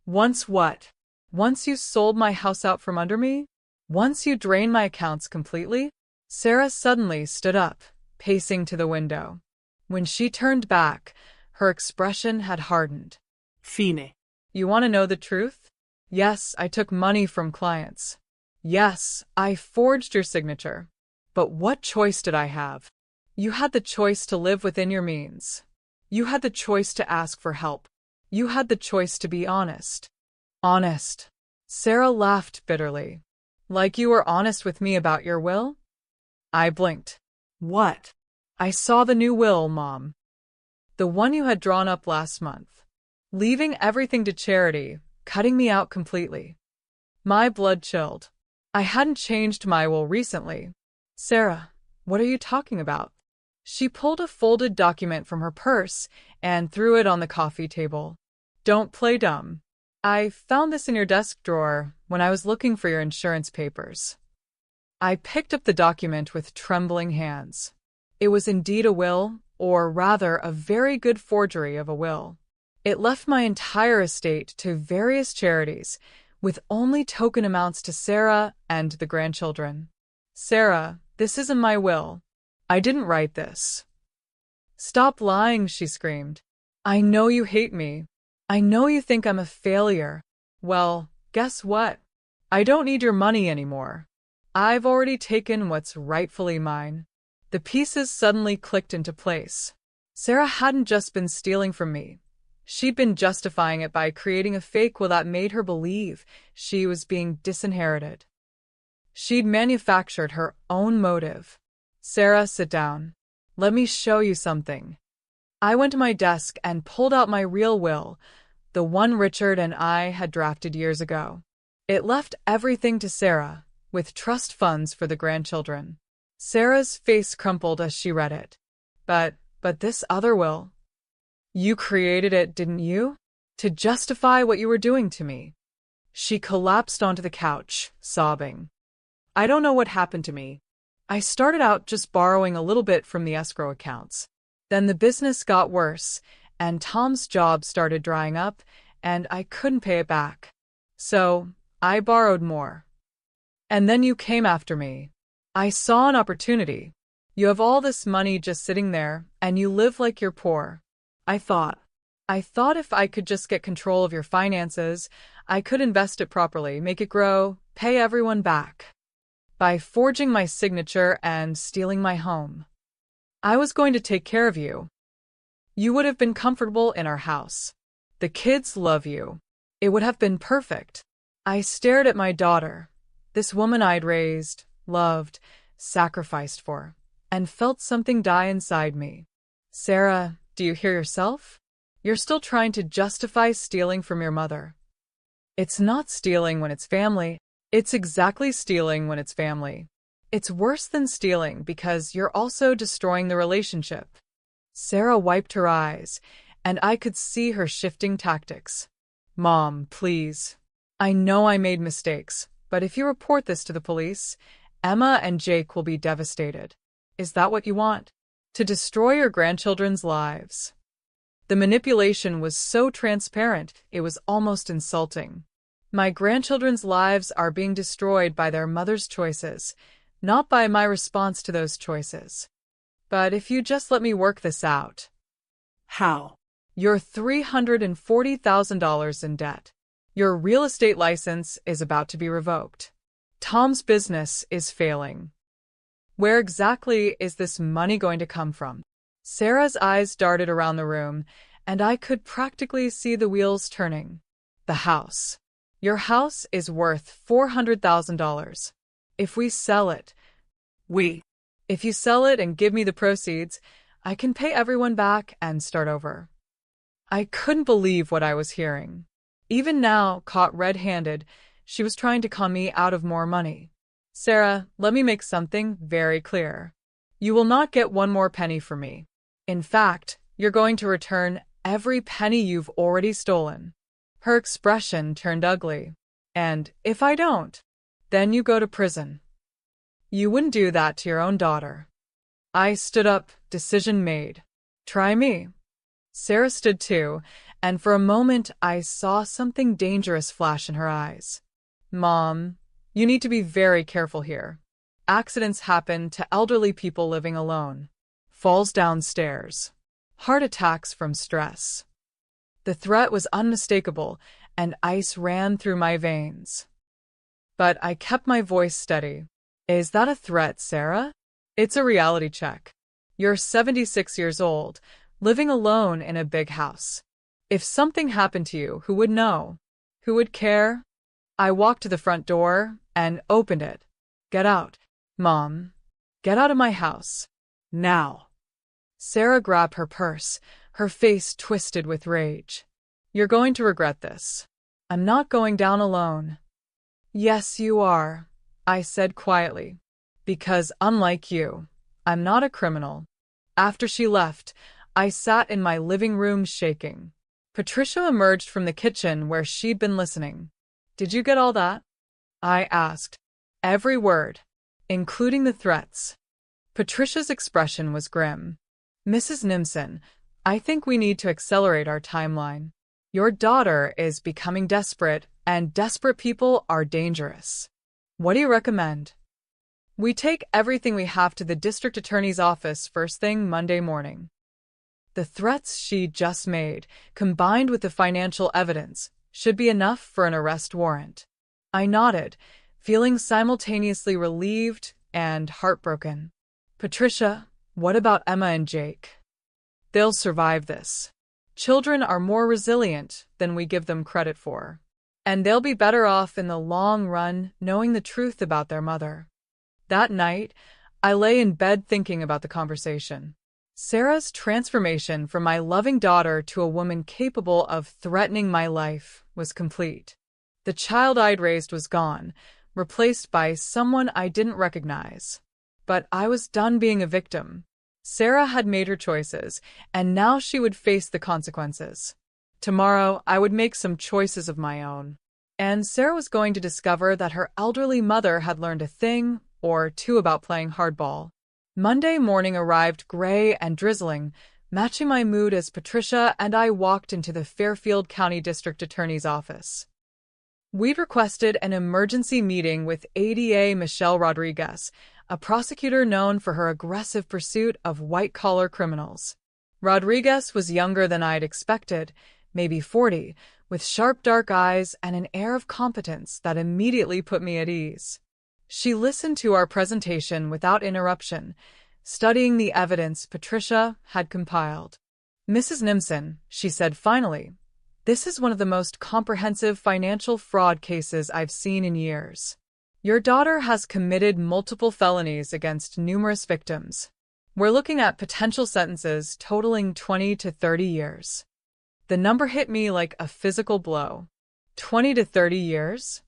"Once what?" "Once you sold my house out from under me? Once you drained my accounts completely?" Sarah suddenly stood up, pacing to the window. When she turned back, her expression had hardened. Fine. "You want to know the truth? Yes, I took money from clients. Yes, I forged your signature. But what choice did I have? You had the choice to live within your means. You had the choice to ask for help. You had the choice to be honest." "Honest?" Sarah laughed bitterly. "Like you were honest with me about your will?" I blinked. What? "I saw the new will, Mom. The one you had drawn up last month. Leaving everything to charity, cutting me out completely." My blood chilled. I hadn't changed my will recently. "Sarah, what are you talking about?" She pulled a folded document from her purse and threw it on the coffee table. "Don't play dumb. I found this in your desk drawer when I was looking for your insurance papers." I picked up the document with trembling hands. It was indeed a will, or rather a very good forgery of a will. It left my entire estate to various charities, with only token amounts to Sarah and the grandchildren. "Sarah, this isn't my will. I didn't write this." "Stop lying," she screamed. "I know you hate me. I know you think I'm a failure. Well, guess what? I don't need your money anymore. I've already taken what's rightfully mine." The pieces suddenly clicked into place. Sarah hadn't just been stealing from me. She'd been justifying it by creating a fake will that made her believe she was being disinherited. She'd manufactured her own motive. "Sarah, sit down. Let me show you something." I went to my desk and pulled out my real will, the one Richard and I had drafted years ago. It left everything to Sarah, with trust funds for the grandchildren. Sarah's face crumpled as she read it. But this other will? You created it, didn't you? To justify what you were doing to me." She collapsed onto the couch, sobbing. "I don't know what happened to me. I started out just borrowing a little bit from the escrow accounts. Then the business got worse, and Tom's job started drying up, and I couldn't pay it back. So, I borrowed more. And then you came after me. I saw an opportunity. You have all this money just sitting there, and you live like you're poor. I thought, I thought if I could just get control of your finances, I could invest it properly, make it grow, pay everyone back. By forging my signature and stealing my home, I was going to take care of you. You would have been comfortable in our house. The kids love you. It would have been perfect. I stared at my daughter, this woman I'd raised, loved, sacrificed for, and felt something die inside me. Sarah, do you hear yourself? You're still trying to justify stealing from your mother. It's not stealing when it's family. It's exactly stealing when it's family. It's worse than stealing because you're also destroying the relationship. Sarah wiped her eyes, and I could see her shifting tactics. Mom, please. I know I made mistakes, but if you report this to the police, Emma and Jake will be devastated. Is that what you want? To destroy your grandchildren's lives? The manipulation was so transparent, it was almost insulting. My grandchildren's lives are being destroyed by their mother's choices, not by my response to those choices. But if you just let me work this out. How? You're $340,000 in debt. Your real estate license is about to be revoked. Tom's business is failing. Where exactly is this money going to come from? Sarah's eyes darted around the room, and I could practically see the wheels turning. The house. Your house is worth $400,000. If we sell it, If you sell it and give me the proceeds, I can pay everyone back and start over. I couldn't believe what I was hearing. Even now, caught red-handed, she was trying to con me out of more money. Sarah, let me make something very clear. You will not get one more penny from me. In fact, you're going to return every penny you've already stolen. Her expression turned ugly. And if I don't, then you go to prison. You wouldn't do that to your own daughter. I stood up, decision made. Try me. Sarah stood too, and for a moment I saw something dangerous flash in her eyes. Mom, you need to be very careful here. Accidents happen to elderly people living alone. Falls downstairs. Heart attacks from stress. The threat was unmistakable, and ice ran through my veins. But I kept my voice steady. Is that a threat, Sarah? It's a reality check. You're 76 years old, living alone in a big house. If something happened to you, who would know? Who would care? I walked to the front door and opened it. Get out. Mom. Get out of my house. Now. Sarah grabbed her purse, her face twisted with rage. You're going to regret this. I'm not going down alone. Yes, you are, I said quietly. Because unlike you, I'm not a criminal. After she left, I sat in my living room shaking. Patricia emerged from the kitchen where she'd been listening. Did you get all that? I asked. Every word, including the threats. Patricia's expression was grim. Mrs. Nimson, I think we need to accelerate our timeline. Your daughter is becoming desperate, and desperate people are dangerous. What do you recommend? We take everything we have to the district attorney's office first thing Monday morning. The threats she just made, combined with the financial evidence, should be enough for an arrest warrant. I nodded, feeling simultaneously relieved and heartbroken. Patricia, what about Emma and Jake? They'll survive this. Children are more resilient than we give them credit for. And they'll be better off in the long run knowing the truth about their mother. That night, I lay in bed thinking about the conversation. Sarah's transformation from my loving daughter to a woman capable of threatening my life was complete. The child I'd raised was gone, replaced by someone I didn't recognize. But I was done being a victim. Sarah had made her choices, and now she would face the consequences. Tomorrow, I would make some choices of my own. And Sarah was going to discover that her elderly mother had learned a thing or two about playing hardball. Monday morning arrived gray and drizzling, matching my mood as Patricia and I walked into the Fairfield County District Attorney's office. We'd requested an emergency meeting with ADA Michelle Rodriguez, a prosecutor known for her aggressive pursuit of white-collar criminals. Rodriguez was younger than I'd expected, maybe 40, with sharp dark eyes and an air of competence that immediately put me at ease. She listened to our presentation without interruption, studying the evidence Patricia had compiled. "Mrs. Nimson," she said finally, "this is one of the most comprehensive financial fraud cases I've seen in years. Your daughter has committed multiple felonies against numerous victims. We're looking at potential sentences totaling 20 to 30 years. The number hit me like a physical blow. 20 to 30 years?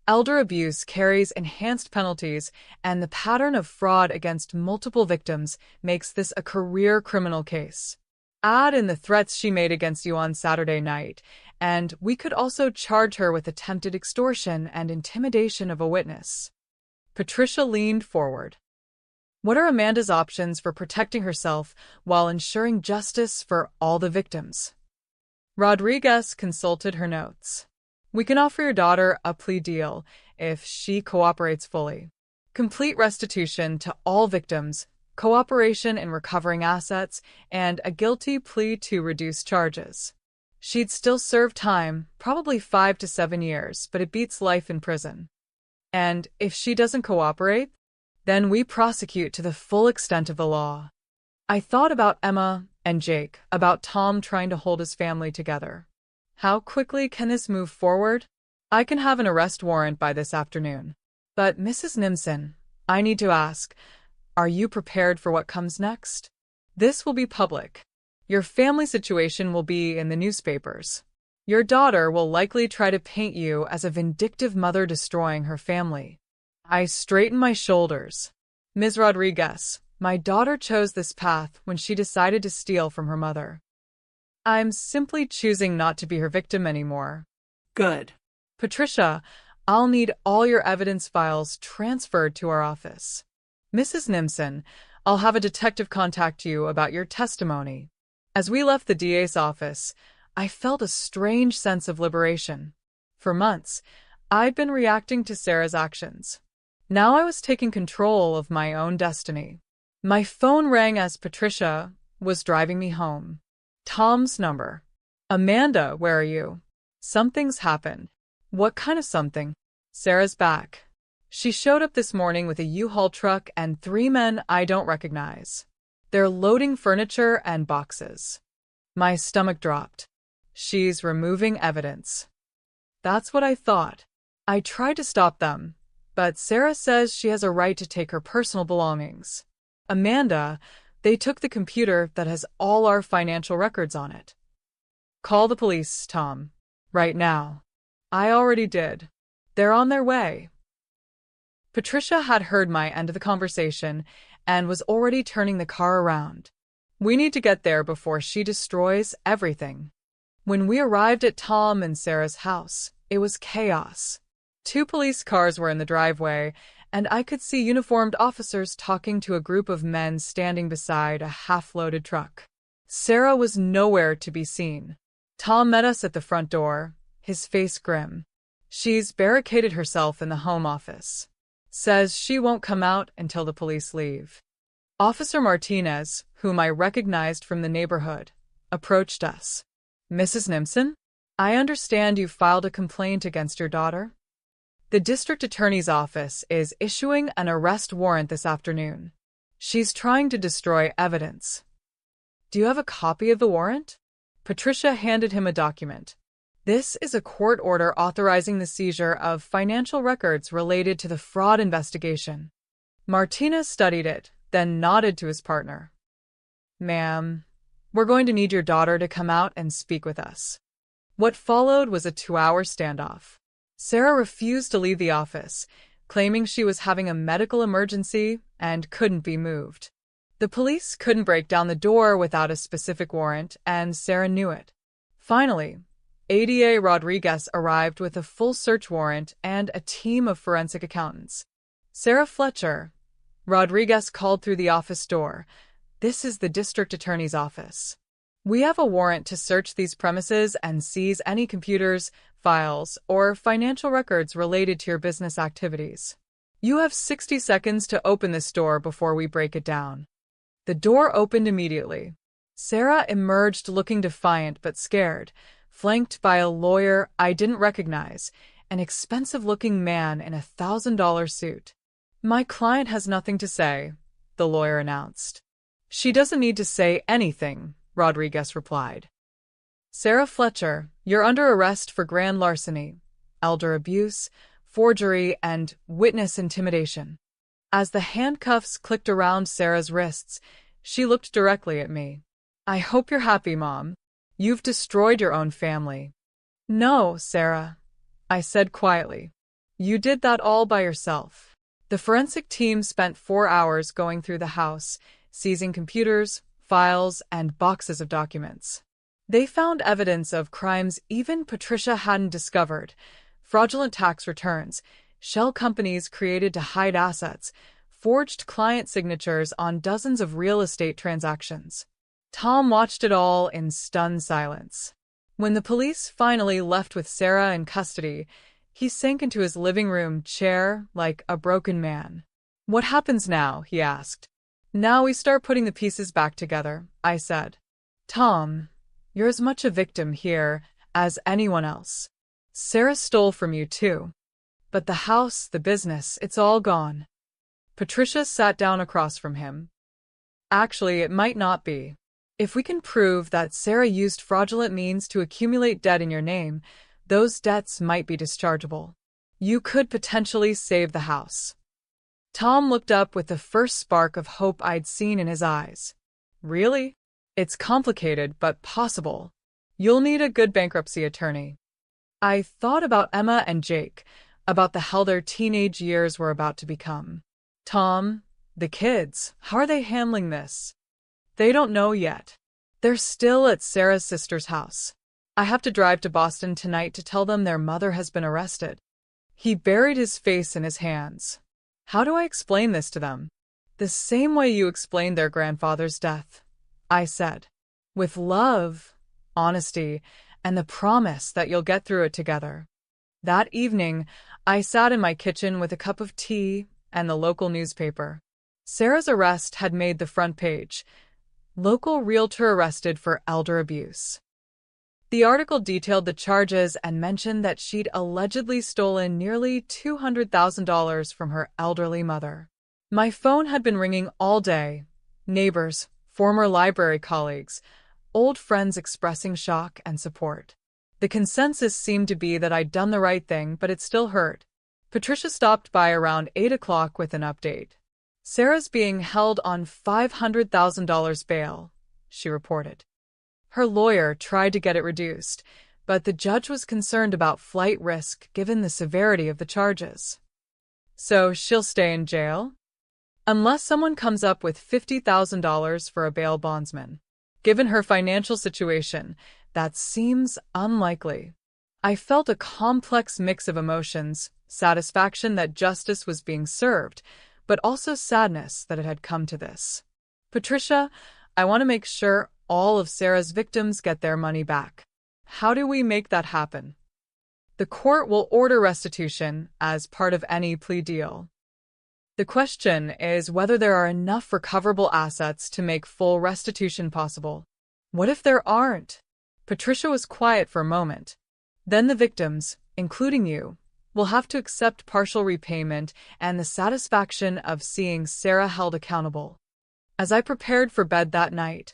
Elder abuse carries enhanced penalties, and the pattern of fraud against multiple victims makes this a career criminal case. Add in the threats she made against you on Saturday night, and we could also charge her with attempted extortion and intimidation of a witness." Patricia leaned forward. "What are Amanda's options for protecting herself while ensuring justice for all the victims?" Rodriguez consulted her notes. "We can offer your daughter a plea deal if she cooperates fully. Complete restitution to all victims, cooperation in recovering assets, and a guilty plea to reduced charges. She'd still serve time, probably 5 to 7 years, but it beats life in prison. And if she doesn't cooperate, then we prosecute to the full extent of the law." I thought about Emma and Jake, about Tom trying to hold his family together. How quickly can this move forward? I can have an arrest warrant by this afternoon. But Mrs. Nimson, I need to ask, are you prepared for what comes next? This will be public. Your family situation will be in the newspapers. Your daughter will likely try to paint you as a vindictive mother destroying her family. I straighten my shoulders. "Ms. Rodriguez, my daughter chose this path when she decided to steal from her mother. I'm simply choosing not to be her victim anymore." Good. "Patricia, I'll need all your evidence files transferred to our office. Mrs. Nimson, I'll have a detective contact you about your testimony." As we left the DA's office, I felt a strange sense of liberation. For months, I'd been reacting to Sarah's actions. Now I was taking control of my own destiny. My phone rang as Patricia was driving me home. Tom's number. "Amanda, where are you? Something's happened." "What kind of something?" "Sarah's back. She showed up this morning with a U-Haul truck and 3 men I don't recognize. They're loading furniture and boxes." My stomach dropped. "She's removing evidence." That's what I thought. I tried to stop them, but Sarah says she has a right to take her personal belongings. "Amanda, they took the computer that has all our financial records on it." "Call the police, Tom. Right now." "I already did. They're on their way." Patricia had heard my end of the conversation and was already turning the car around. We need to get there before she destroys everything. When we arrived at Tom and Sarah's house, it was chaos. 2 police cars were in the driveway, and I could see uniformed officers talking to a group of men standing beside a half-loaded truck. Sarah was nowhere to be seen. Tom met us at the front door, his face grim. "She's barricaded herself in the home office. Says she won't come out until the police leave." Officer Martinez, whom I recognized from the neighborhood, approached us. "Mrs. Nimson, I understand you filed a complaint against your daughter. The district attorney's office is issuing an arrest warrant this afternoon. She's trying to destroy evidence. Do you have a copy of the warrant?" Patricia handed him a document. "This is a court order authorizing the seizure of financial records related to the fraud investigation." Martinez studied it, then nodded to his partner. "Ma'am, we're going to need your daughter to come out and speak with us." What followed was a 2-hour standoff. Sarah refused to leave the office, claiming she was having a medical emergency and couldn't be moved. The police couldn't break down the door without a specific warrant, and Sarah knew it. Finally, ADA Rodriguez arrived with a full search warrant and a team of forensic accountants. "Sarah Fletcher," Rodriguez called through the office door. "This is the district attorney's office. We have a warrant to search these premises and seize any computers, files, or financial records related to your business activities. You have 60 seconds to open this door before we break it down." The door opened immediately. Sarah emerged looking defiant but scared, flanked by a lawyer I didn't recognize, an expensive-looking man in $1,000 suit. "My client has nothing to say," the lawyer announced. "She doesn't need to say anything," Rodriguez replied. "Sarah Fletcher, you're under arrest for grand larceny, elder abuse, forgery, and witness intimidation." As the handcuffs clicked around Sarah's wrists, she looked directly at me. "I hope you're happy, Mom. You've destroyed your own family." "No, Sarah," I said quietly. "You did that all by yourself." The forensic team spent 4 hours going through the house, seizing computers, files, and boxes of documents. They found evidence of crimes even Patricia hadn't discovered: fraudulent tax returns, shell companies created to hide assets, forged client signatures on dozens of real estate transactions. Tom watched it all in stunned silence. When the police finally left with Sarah in custody, he sank into his living room chair like a broken man. "What happens now?" he asked. "Now we start putting the pieces back together," I said. "Tom, you're as much a victim here as anyone else. Sarah stole from you too. But the house, the business, it's all gone." Patricia sat down across from him. "Actually, it might not be. If we can prove that Sarah used fraudulent means to accumulate debt in your name, those debts might be dischargeable. You could potentially save the house." Tom looked up with the first spark of hope I'd seen in his eyes. "Really? It's complicated, but possible. You'll need a good bankruptcy attorney." I thought about Emma and Jake, about the hell their teenage years were about to become. "Tom, the kids, how are they handling this?" "They don't know yet. They're still at Sarah's sister's house. I have to drive to Boston tonight to tell them their mother has been arrested." He buried his face in his hands. "How do I explain this to them?" "The same way you explained their grandfather's death," I said. "With love, honesty, and the promise that you'll get through it together." That evening, I sat in my kitchen with a cup of tea and the local newspaper. Sarah's arrest had made the front page. "Local realtor arrested for elder abuse." The article detailed the charges and mentioned that she'd allegedly stolen nearly $200,000 from her elderly mother. My phone had been ringing all day. Neighbors, former library colleagues, old friends expressing shock and support. The consensus seemed to be that I'd done the right thing, but it still hurt. Patricia stopped by around 8 o'clock with an update. "Sarah's being held on $500,000 bail," she reported. Her lawyer tried to get it reduced, but the judge was concerned about flight risk given the severity of the charges. "So she'll stay in jail?" "Unless someone comes up with $50,000 for a bail bondsman. Given her financial situation, that seems unlikely." I felt a complex mix of emotions: satisfaction that justice was being served, but also sadness that it had come to this. "Patricia, I want to make sure all of Sarah's victims get their money back. How do we make that happen?" "The court will order restitution as part of any plea deal. The question is whether there are enough recoverable assets to make full restitution possible." "What if there aren't?" Patricia was quiet for a moment. "Then the victims, including you, will have to accept partial repayment and the satisfaction of seeing Sarah held accountable." As I prepared for bed that night,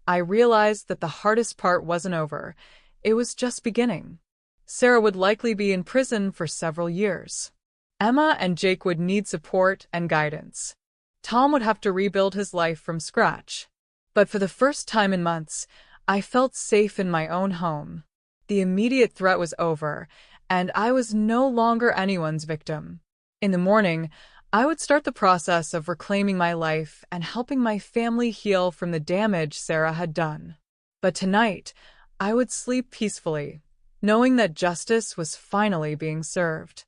I realized that the hardest part wasn't over. It was just beginning. Sarah would likely be in prison for several years. Emma and Jake would need support and guidance. Tom would have to rebuild his life from scratch. But for the first time in months, I felt safe in my own home. The immediate threat was over, and I was no longer anyone's victim. In the morning, I would start the process of reclaiming my life and helping my family heal from the damage Sarah had done. But tonight, I would sleep peacefully, knowing that justice was finally being served.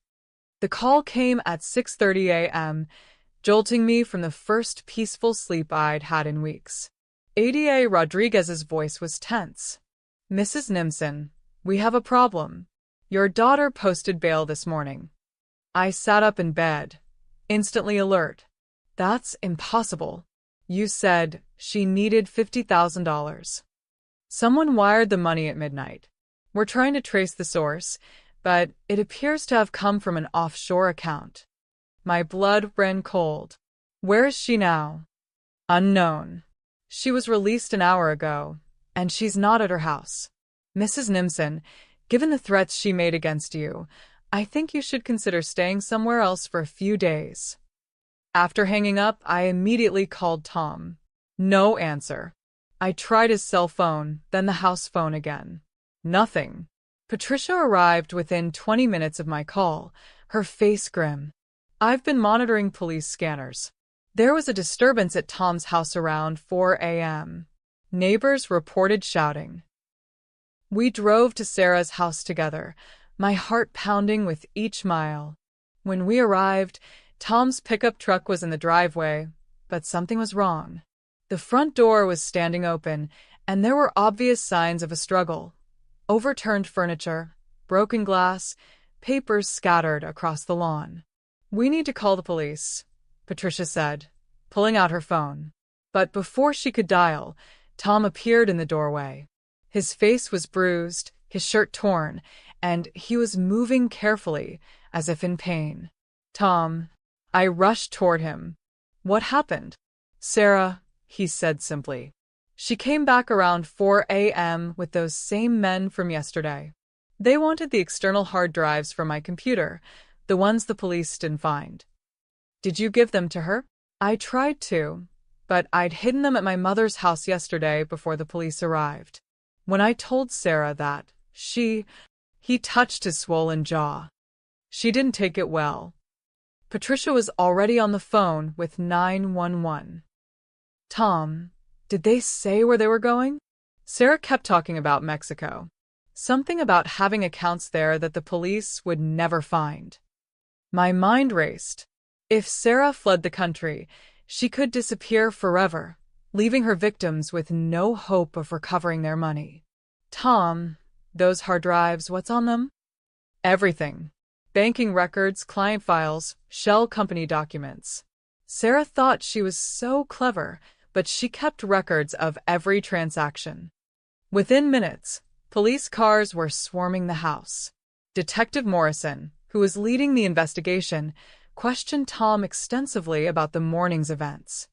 The call came at 6:30 a.m., jolting me from the first peaceful sleep I'd had in weeks. ADA Rodriguez's voice was tense. "Mrs. Nimson, we have a problem. Your daughter posted bail this morning." I sat up in bed, instantly alert. "That's impossible. You said she needed $50,000. Someone wired the money at midnight. We're trying to trace the source, but it appears to have come from an offshore account. My blood ran cold. Where is she now? Unknown. She was released an hour ago, and she's not at her house. Mrs. Nimson, given the threats she made against you, I think you should consider staying somewhere else for a few days. After hanging up, I immediately called Tom. No answer. I tried his cell phone, then the house phone again. Nothing. Patricia arrived within 20 minutes of my call, her face grim. I've been monitoring police scanners. There was a disturbance at Tom's house around 4 a.m. Neighbors reported shouting. We drove to Sarah's house together, my heart pounding with each mile. When we arrived, Tom's pickup truck was in the driveway, but something was wrong. The front door was standing open, and there were obvious signs of a struggle. Overturned furniture, broken glass, papers scattered across the lawn. We need to call the police, Patricia said, pulling out her phone. But before she could dial, Tom appeared in the doorway. His face was bruised, his shirt torn, and he was moving carefully, as if in pain. Tom. I rushed toward him. What happened? Sarah, he said simply. She came back around 4 a.m. with those same men from yesterday. They wanted the external hard drives from my computer, the ones the police didn't find. Did you give them to her? I tried to, but I'd hidden them at my mother's house yesterday before the police arrived. When I told Sarah that, he touched his swollen jaw. She didn't take it well. Patricia was already on the phone with 911. Tom, did they say where they were going? Sarah kept talking about Mexico. Something about having accounts there that the police would never find. My mind raced. If Sarah fled the country, she could disappear forever, leaving her victims with no hope of recovering their money. Tom, those hard drives, what's on them? Everything. Banking records, client files, shell company documents. Sarah thought she was so clever, but she kept records of every transaction. Within minutes, police cars were swarming the house. Detective Morrison, who was leading the investigation, questioned Tom extensively about the morning's events.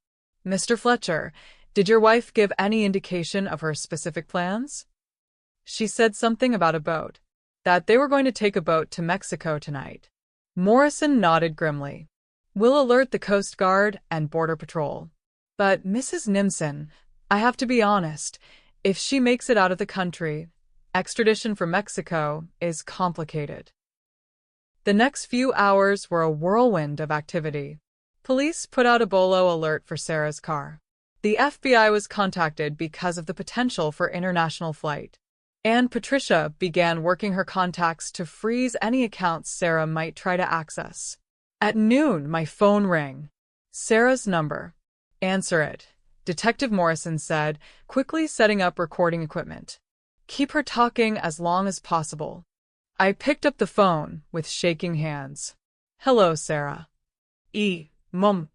Mr. Fletcher, did your wife give any indication of her specific plans? She said something about a boat, that they were going to take a boat to Mexico tonight. Morrison nodded grimly. We'll alert the Coast Guard and Border Patrol. But Mrs. Nimson, I have to be honest, if she makes it out of the country, extradition from Mexico is complicated. The next few hours were a whirlwind of activity. Police put out a BOLO alert for Sarah's car. The FBI was contacted because of the potential for international flight. And Patricia began working her contacts to freeze any accounts Sarah might try to access. At noon, my phone rang. Sarah's number. Answer it, Detective Morrison said, quickly setting up recording equipment. Keep her talking as long as possible. I picked up the phone with shaking hands. Hello, Sarah. Mom.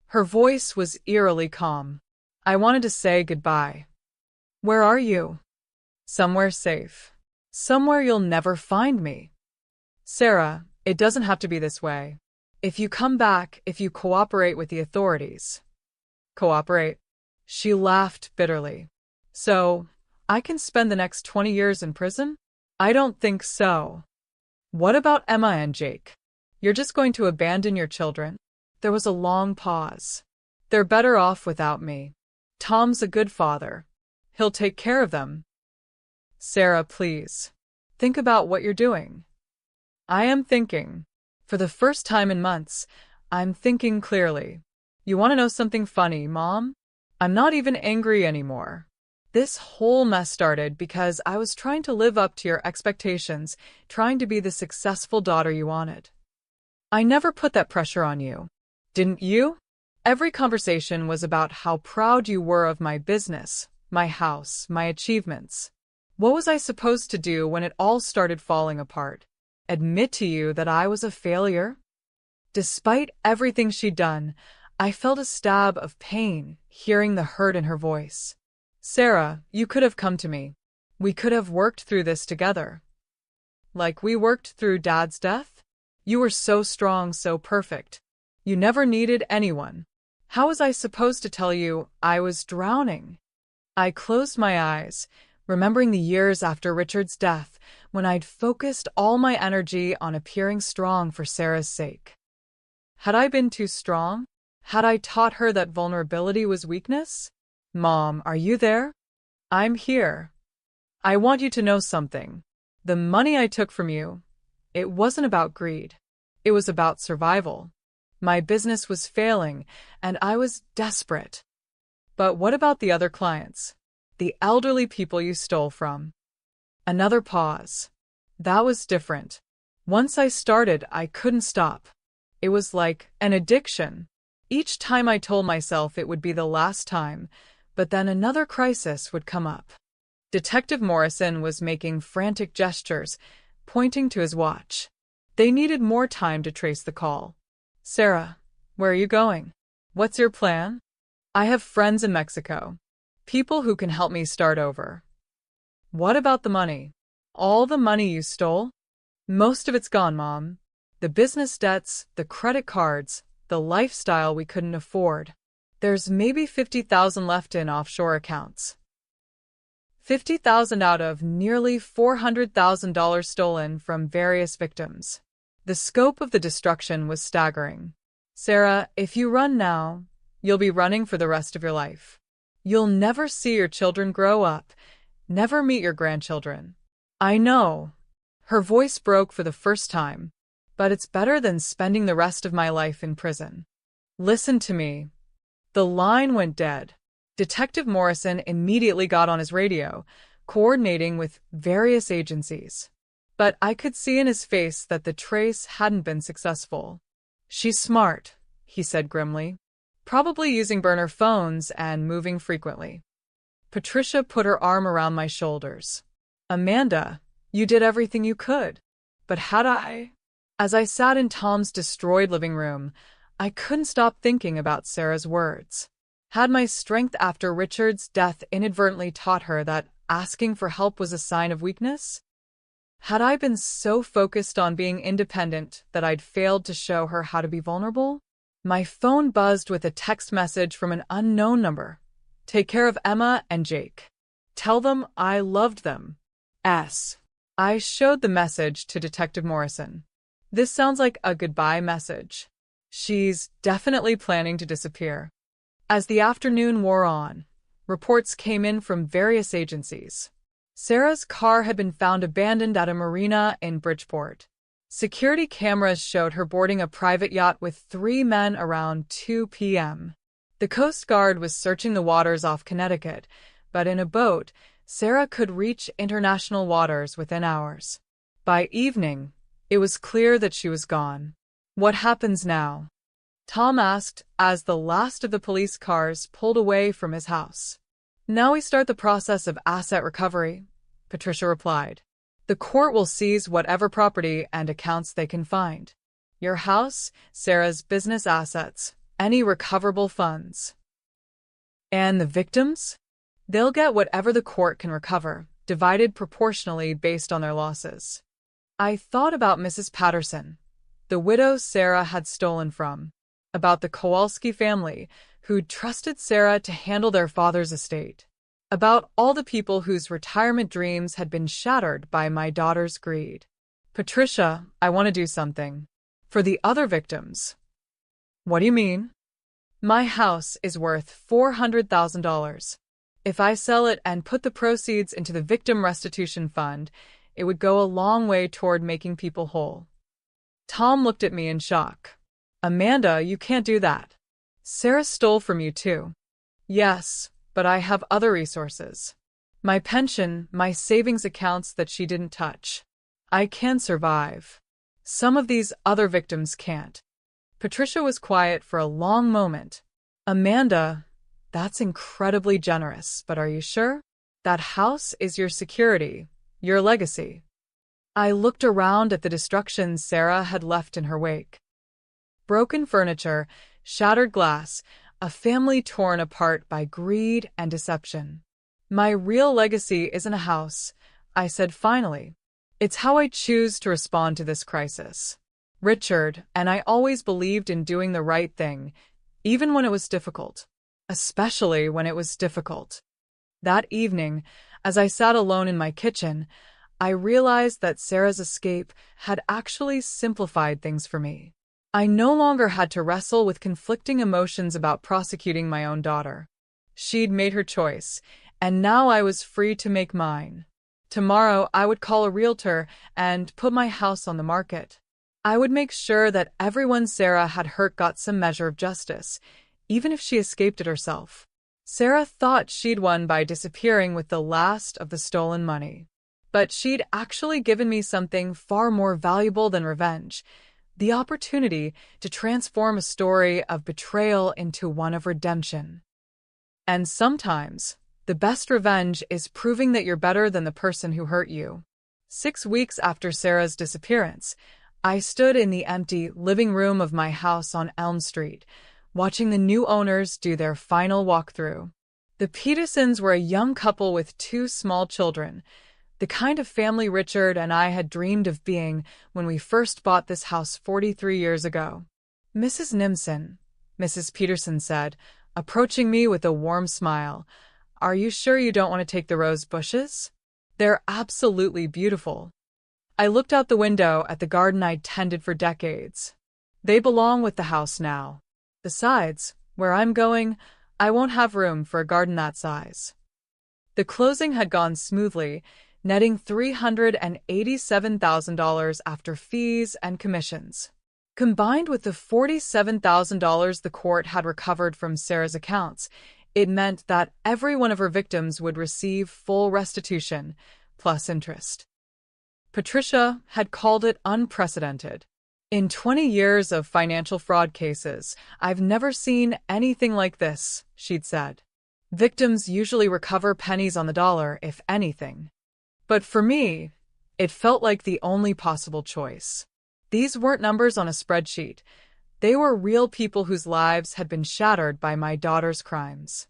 Her voice was eerily calm. I wanted to say goodbye. Where are you? Somewhere safe. Somewhere you'll never find me. Sarah, it doesn't have to be this way. If you come back, if you cooperate with the authorities. Cooperate? She laughed bitterly. So, I can spend the next 20 years in prison? I don't think so. What about Emma and Jake? You're just going to abandon your children? There was a long pause. They're better off without me. Tom's a good father. He'll take care of them. Sarah, please. Think about what you're doing. I am thinking. For the first time in months, I'm thinking clearly. You want to know something funny, Mom? I'm not even angry anymore. This whole mess started because I was trying to live up to your expectations, trying to be the successful daughter you wanted. I never put that pressure on you. Didn't you? Every conversation was about how proud you were of my business, my house, my achievements. What was I supposed to do when it all started falling apart? Admit to you that I was a failure? Despite everything she'd done, I felt a stab of pain, hearing the hurt in her voice. Sarah, you could have come to me. We could have worked through this together. Like we worked through Dad's death? You were so strong, so perfect. You never needed anyone. How was I supposed to tell you I was drowning? I closed my eyes, remembering the years after Richard's death, when I'd focused all my energy on appearing strong for Sarah's sake. Had I been too strong? Had I taught her that vulnerability was weakness? Mom, are you there? I'm here. I want you to know something. The money I took from you, it wasn't about greed. It was about survival. My business was failing, and I was desperate. But what about the other clients? The elderly people you stole from? Another pause. That was different. Once I started, I couldn't stop. It was like an addiction. Each time I told myself it would be the last time, but then another crisis would come up. Detective Morrison was making frantic gestures, pointing to his watch. They needed more time to trace the call. Sarah, where are you going? What's your plan? I have friends in Mexico. People who can help me start over. What about the money? All the money you stole? Most of it's gone, Mom. The business debts, the credit cards, the lifestyle we couldn't afford. There's maybe $50,000 left in offshore accounts. $50,000 out of nearly $400,000 stolen from various victims. The scope of the destruction was staggering. Sarah, if you run now, you'll be running for the rest of your life. You'll never see your children grow up, never meet your grandchildren. I know. Her voice broke for the first time. But it's better than spending the rest of my life in prison. Listen to me. The line went dead. Detective Morrison immediately got on his radio, coordinating with various agencies. But I could see in his face that the trace hadn't been successful. She's smart, he said grimly. Probably using burner phones and moving frequently. Patricia put her arm around my shoulders. Amanda, you did everything you could. But had I? As I sat in Tom's destroyed living room, I couldn't stop thinking about Sarah's words. Had my strength after Richard's death inadvertently taught her that asking for help was a sign of weakness? Had I been so focused on being independent that I'd failed to show her how to be vulnerable? My phone buzzed with a text message from an unknown number. Take care of Emma and Jake. Tell them I loved them. S. I showed the message to Detective Morrison. This sounds like a goodbye message. She's definitely planning to disappear. As the afternoon wore on, reports came in from various agencies. Sarah's car had been found abandoned at a marina in Bridgeport. Security cameras showed her boarding a private yacht with 3 men around 2 p.m. The Coast Guard was searching the waters off Connecticut, but in a boat, Sarah could reach international waters within hours. By evening, it was clear that she was gone. What happens now? Tom asked as the last of the police cars pulled away from his house. Now we start the process of asset recovery, Patricia replied. The court will seize whatever property and accounts they can find. Your house, Sarah's business assets, any recoverable funds. And the victims? They'll get whatever the court can recover, divided proportionally based on their losses. I thought about Mrs. Patterson, the widow Sarah had stolen from, about the Kowalski family, who'd trusted Sarah to handle their father's estate, about all the people whose retirement dreams had been shattered by my daughter's greed. Patricia, I want to do something. For the other victims. What do you mean? My house is worth $400,000. If I sell it and put the proceeds into the Victim Restitution Fund, it would go a long way toward making people whole. Tom looked at me in shock. Amanda, you can't do that. Sarah stole from you too. Yes, but I have other resources. My pension, my savings accounts that she didn't touch. I can survive. Some of these other victims can't. Patricia was quiet for a long moment. Amanda, that's incredibly generous, but are you sure? That house is your security, your legacy. I looked around at the destruction Sarah had left in her wake. Broken furniture, shattered glass, a family torn apart by greed and deception. My real legacy isn't a house, I said finally. It's how I choose to respond to this crisis. Richard and I always believed in doing the right thing, even when it was difficult. Especially when it was difficult. That evening, as I sat alone in my kitchen, I realized that Sarah's escape had actually simplified things for me. I no longer had to wrestle with conflicting emotions about prosecuting my own daughter. She'd made her choice, and now I was free to make mine. Tomorrow, I would call a realtor and put my house on the market. I would make sure that everyone Sarah had hurt got some measure of justice, even if she escaped it herself. Sarah thought she'd won by disappearing with the last of the stolen money. But she'd actually given me something far more valuable than revenge, the opportunity to transform a story of betrayal into one of redemption. And sometimes, the best revenge is proving that you're better than the person who hurt you. 6 weeks after Sarah's disappearance, I stood in the empty living room of my house on Elm Street, watching the new owners do their final walkthrough. The Petersons were a young couple with 2 small children, the kind of family Richard and I had dreamed of being when we first bought this house 43 years ago. "Mrs. Nimson," Mrs. Peterson said, approaching me with a warm smile, "are you sure you don't want to take the rose bushes? They're absolutely beautiful." I looked out the window at the garden I'd tended for decades. They belong with the house now. Besides, where I'm going, I won't have room for a garden that size. The closing had gone smoothly, netting $387,000 after fees and commissions. Combined with the $47,000 the court had recovered from Sarah's accounts, it meant that every one of her victims would receive full restitution, plus interest. Patricia had called it unprecedented. "In 20 years of financial fraud cases, I've never seen anything like this," she'd said. "Victims usually recover pennies on the dollar, if anything." But for me, it felt like the only possible choice. These weren't numbers on a spreadsheet. They were real people whose lives had been shattered by my daughter's crimes.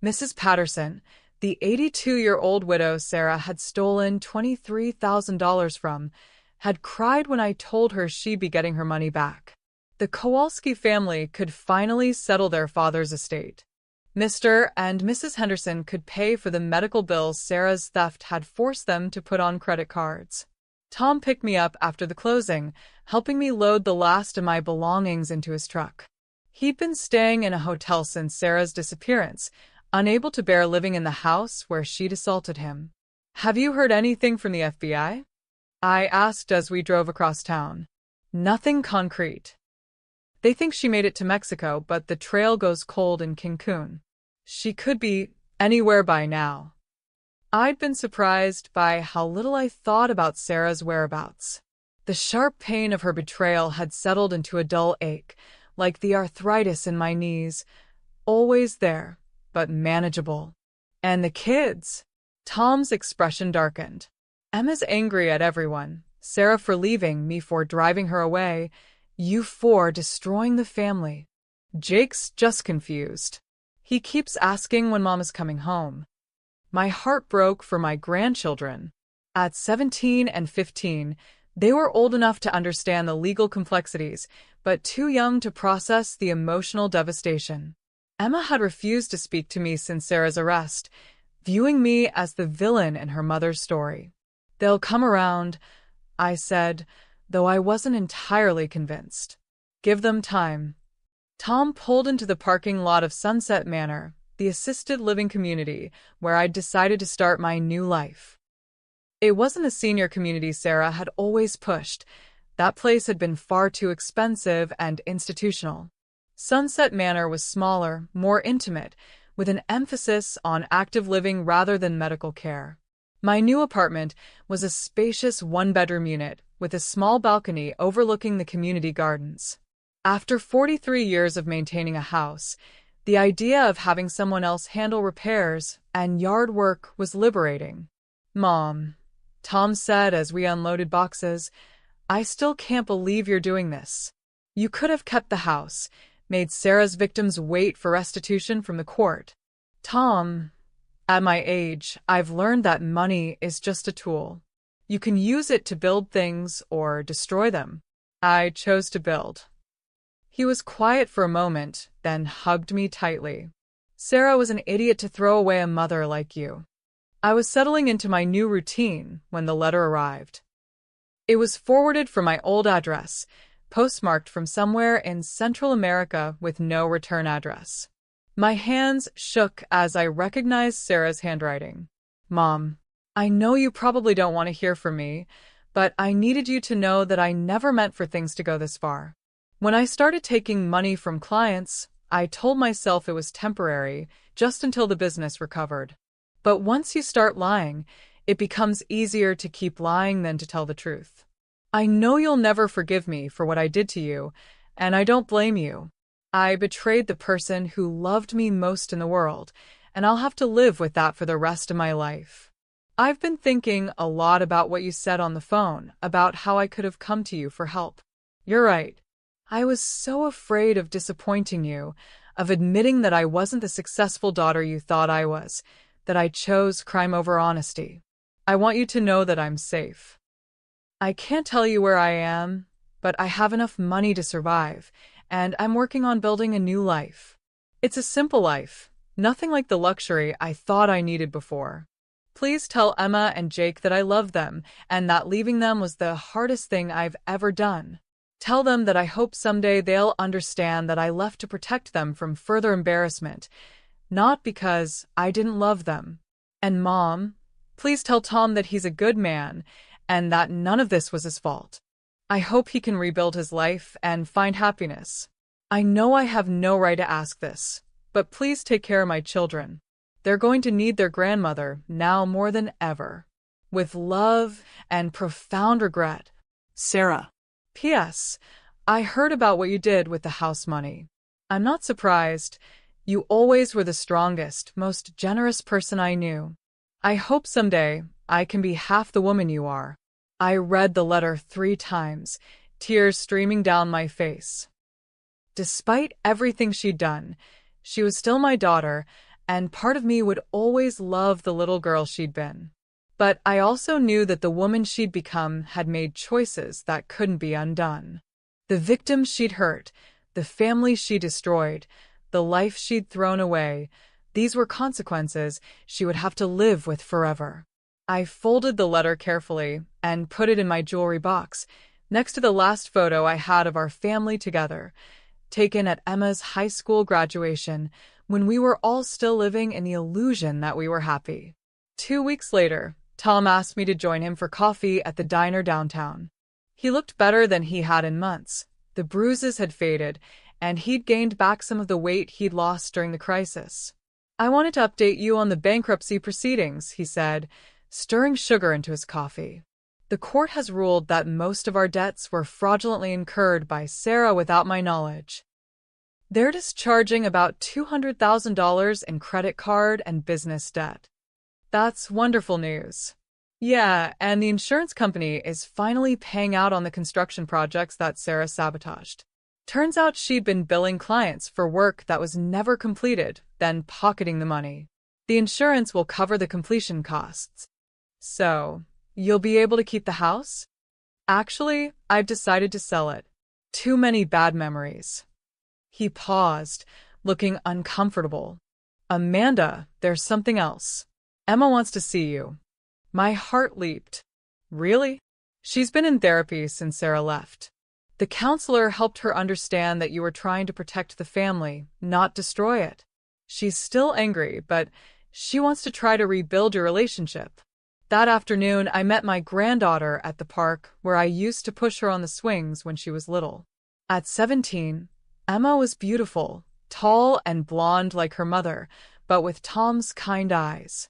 Mrs. Patterson, the 82-year-old widow Sarah had stolen $23,000 from, had cried when I told her she'd be getting her money back. The Kowalski family could finally settle their father's estate. Mr. and Mrs. Henderson could pay for the medical bills Sarah's theft had forced them to put on credit cards. Tom picked me up after the closing, helping me load the last of my belongings into his truck. He'd been staying in a hotel since Sarah's disappearance, unable to bear living in the house where she'd assaulted him. "Have you heard anything from the FBI?" I asked as we drove across town. "Nothing concrete. They think she made it to Mexico, but the trail goes cold in Cancun. She could be anywhere by now." I'd been surprised by how little I thought about Sarah's whereabouts. The sharp pain of her betrayal had settled into a dull ache, like the arthritis in my knees, always there, but manageable. "And the kids?" Tom's expression darkened. "Emma's angry at everyone. Sarah for leaving, me for driving her away, you for destroying the family. Jake's just confused. He keeps asking when Mom is coming home." My heart broke for my grandchildren. At 17 and 15, they were old enough to understand the legal complexities, but too young to process the emotional devastation. Emma had refused to speak to me since Sarah's arrest, viewing me as the villain in her mother's story. "They'll come around," I said, though I wasn't entirely convinced. "Give them time." Tom pulled into the parking lot of Sunset Manor, the assisted living community where I'd decided to start my new life. It wasn't the senior community Sarah had always pushed. That place had been far too expensive and institutional. Sunset Manor was smaller, more intimate, with an emphasis on active living rather than medical care. My new apartment was a spacious one-bedroom unit with a small balcony overlooking the community gardens. After 43 years of maintaining a house, the idea of having someone else handle repairs and yard work was liberating. "Mom," Tom said as we unloaded boxes, "I still can't believe you're doing this. You could have kept the house, made Sarah's victims wait for restitution from the court. Tom, at my age, I've learned that money is just a tool. You can use it to build things or destroy them. I chose to build. He was quiet for a moment, then hugged me tightly. Sarah was an idiot to throw away a mother like you. I was settling into my new routine when the letter arrived. It was forwarded from my old address, postmarked from somewhere in Central America with no return address. My hands shook as I recognized Sarah's handwriting. Mom, I know you probably don't want to hear from me, but I needed you to know that I never meant for things to go this far. When I started taking money from clients, I told myself it was temporary, just until the business recovered. But once you start lying, it becomes easier to keep lying than to tell the truth. I know you'll never forgive me for what I did to you, and I don't blame you. I betrayed the person who loved me most in the world, and I'll have to live with that for the rest of my life. I've been thinking a lot about what you said on the phone, about how I could have come to you for help. You're right. I was so afraid of disappointing you, of admitting that I wasn't the successful daughter you thought I was, that I chose crime over honesty. I want you to know that I'm safe. I can't tell you where I am, but I have enough money to survive, and I'm working on building a new life. It's a simple life, nothing like the luxury I thought I needed before. Please tell Emma and Jake that I love them, and that leaving them was the hardest thing I've ever done. Tell them that I hope someday they'll understand that I left to protect them from further embarrassment, not because I didn't love them. And Mom, please tell Tom that he's a good man, and that none of this was his fault. I hope he can rebuild his life and find happiness. I know I have no right to ask this, but please take care of my children. They're going to need their grandmother now more than ever. With love and profound regret, Sarah. P.S. I heard about what you did with the house money. I'm not surprised. You always were the strongest, most generous person I knew. I hope someday I can be half the woman you are. I read the letter 3 times, tears streaming down my face. Despite everything she'd done, she was still my daughter, and part of me would always love the little girl she'd been. But I also knew that the woman she'd become had made choices that couldn't be undone. The victims she'd hurt, the family she destroyed, the life she'd thrown away, these were consequences she would have to live with forever. I folded the letter carefully and put it in my jewelry box, next to the last photo I had of our family together, taken at Emma's high school graduation, when we were all still living in the illusion that we were happy. 2 weeks later, Tom asked me to join him for coffee at the diner downtown. He looked better than he had in months. The bruises had faded, and he'd gained back some of the weight he'd lost during the crisis. I wanted to update you on the bankruptcy proceedings, he said, stirring sugar into his coffee. The court has ruled that most of our debts were fraudulently incurred by Sarah without my knowledge. They're discharging about $200,000 in credit card and business debt. That's wonderful news. Yeah, and the insurance company is finally paying out on the construction projects that Sarah sabotaged. Turns out she'd been billing clients for work that was never completed, then pocketing the money. The insurance will cover the completion costs. So, you'll be able to keep the house? Actually, I've decided to sell it. Too many bad memories. He paused, looking uncomfortable. Amanda, there's something else. Emma wants to see you. My heart leaped. Really? She's been in therapy since Sarah left. The counselor helped her understand that you were trying to protect the family, not destroy it. She's still angry, but she wants to try to rebuild your relationship. That afternoon, I met my granddaughter at the park where I used to push her on the swings when she was little. At 17, Emma was beautiful, tall and blonde like her mother, but with Tom's kind eyes.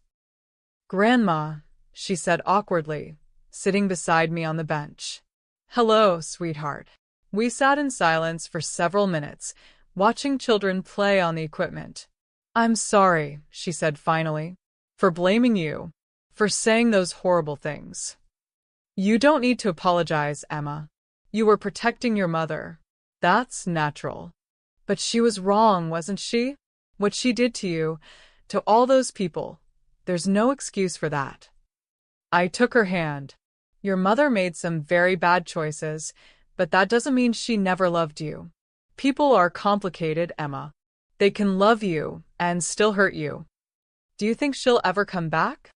Grandma, she said awkwardly, sitting beside me on the bench. Hello, sweetheart. We sat in silence for several minutes, watching children play on the equipment. I'm sorry, she said finally, for blaming you, for saying those horrible things. You don't need to apologize, Emma. You were protecting your mother. That's natural. But she was wrong, wasn't she? What she did to you, to all those people, there's no excuse for that. I took her hand. Your mother made some very bad choices, but that doesn't mean she never loved you. People are complicated, Emma. They can love you and still hurt you. Do you think she'll ever come back?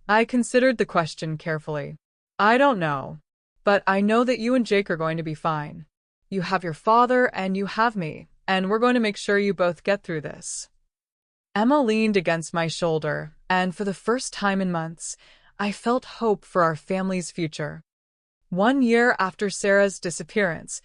I considered the question carefully. I don't know. But I know that you and Jake are going to be fine. You have your father and you have me, and we're going to make sure you both get through this. Emma leaned against my shoulder, and for the first time in months, I felt hope for our family's future. 1 year after Sarah's disappearance,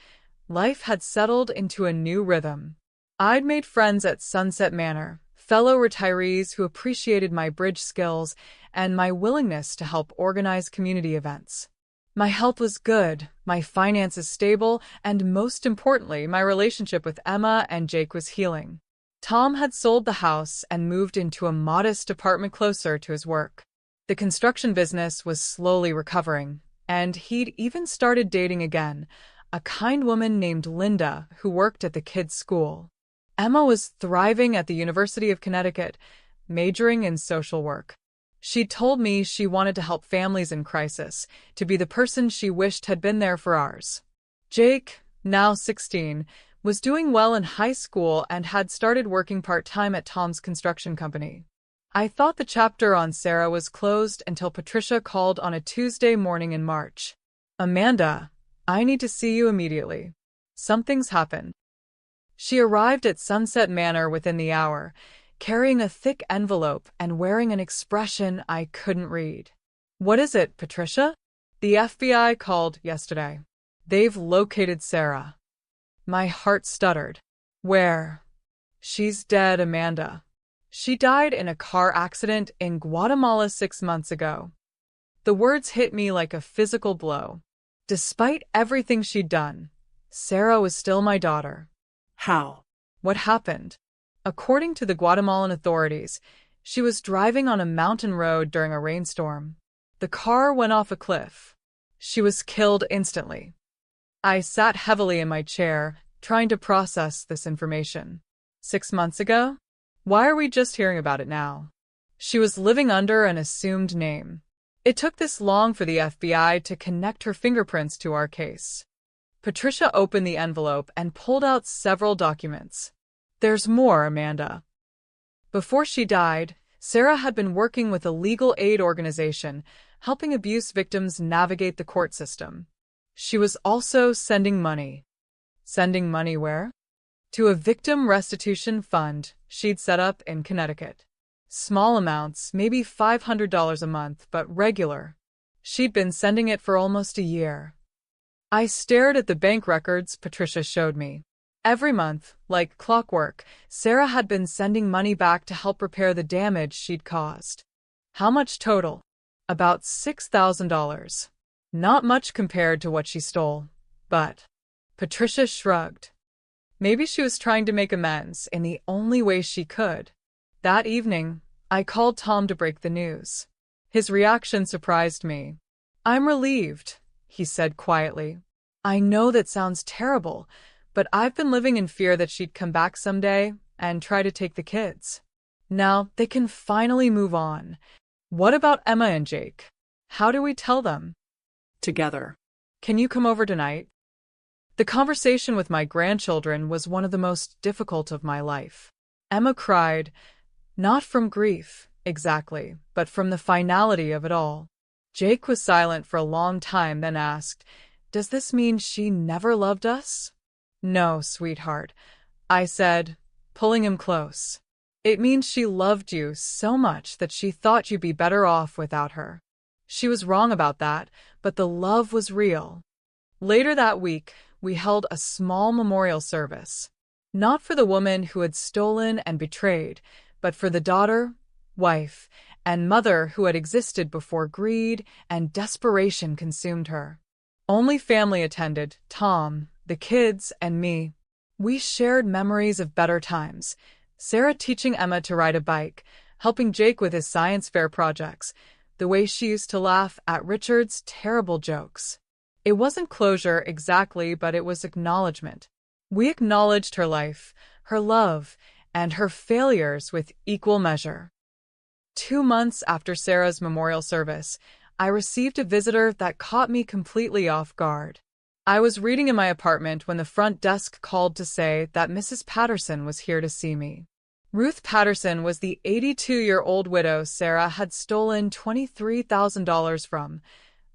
life had settled into a new rhythm. I'd made friends at Sunset Manor, fellow retirees who appreciated my bridge skills and my willingness to help organize community events. My health was good, my finances stable, and most importantly, my relationship with Emma and Jake was healing. Tom had sold the house and moved into a modest apartment closer to his work. The construction business was slowly recovering, and he'd even started dating again, a kind woman named Linda who worked at the kids' school. Emma was thriving at the University of Connecticut, majoring in social work. She told me she wanted to help families in crisis, to be the person she wished had been there for ours. Jake, now 16, was doing well in high school and had started working part-time at Tom's construction company. I thought the chapter on Sarah was closed until Patricia called on a Tuesday morning in March. Amanda, I need to see you immediately. Something's happened. She arrived at Sunset Manor within the hour, carrying a thick envelope and wearing an expression I couldn't read. What is it, Patricia? The FBI called yesterday. They've located Sarah. My heart stuttered. Where? She's dead, Amanda. She died in a car accident in Guatemala 6 months ago. The words hit me like a physical blow. Despite everything she'd done, Sarah was still my daughter. How? What happened? According to the Guatemalan authorities, she was driving on a mountain road during a rainstorm. The car went off a cliff. She was killed instantly. I sat heavily in my chair, trying to process this information. 6 months ago? Why are we just hearing about it now? She was living under an assumed name. It took this long for the FBI to connect her fingerprints to our case. Patricia opened the envelope and pulled out several documents. There's more, Amanda. Before she died, Sarah had been working with a legal aid organization, helping abuse victims navigate the court system. She was also sending money. Sending money where? To a victim restitution fund she'd set up in Connecticut. Small amounts, maybe $500 a month, but regular. She'd been sending it for almost a year. I stared at the bank records Patricia showed me. Every month, like clockwork, Sarah had been sending money back to help repair the damage she'd caused. How much total? About $6,000. Not much compared to what she stole, but... Patricia shrugged. Maybe she was trying to make amends in the only way she could. That evening, I called Tom to break the news. His reaction surprised me. I'm relieved, he said quietly. I know that sounds terrible, but I've been living in fear that she'd come back someday and try to take the kids. Now they can finally move on. What about Emma and Jake? How do we tell them? Together. Can you come over tonight? The conversation with my grandchildren was one of the most difficult of my life. Emma cried, not from grief, exactly, but from the finality of it all. Jake was silent for a long time, then asked, Does this mean she never loved us? No, sweetheart, I said, pulling him close. It means she loved you so much that she thought you'd be better off without her. She was wrong about that, but the love was real. Later that week, we held a small memorial service. Not for the woman who had stolen and betrayed, but for the daughter, wife, and mother who had existed before greed and desperation consumed her. Only family attended, Tom, the kids, and me. We shared memories of better times. Sarah teaching Emma to ride a bike, helping Jake with his science fair projects, the way she used to laugh at Richard's terrible jokes. It wasn't closure exactly, but it was acknowledgement. We acknowledged her life, her love, and her failures with equal measure. 2 months after Sarah's memorial service, I received a visitor that caught me completely off guard. I was reading in my apartment when the front desk called to say that Mrs. Patterson was here to see me. Ruth Patterson was the 82-year-old widow Sarah had stolen $23,000 from,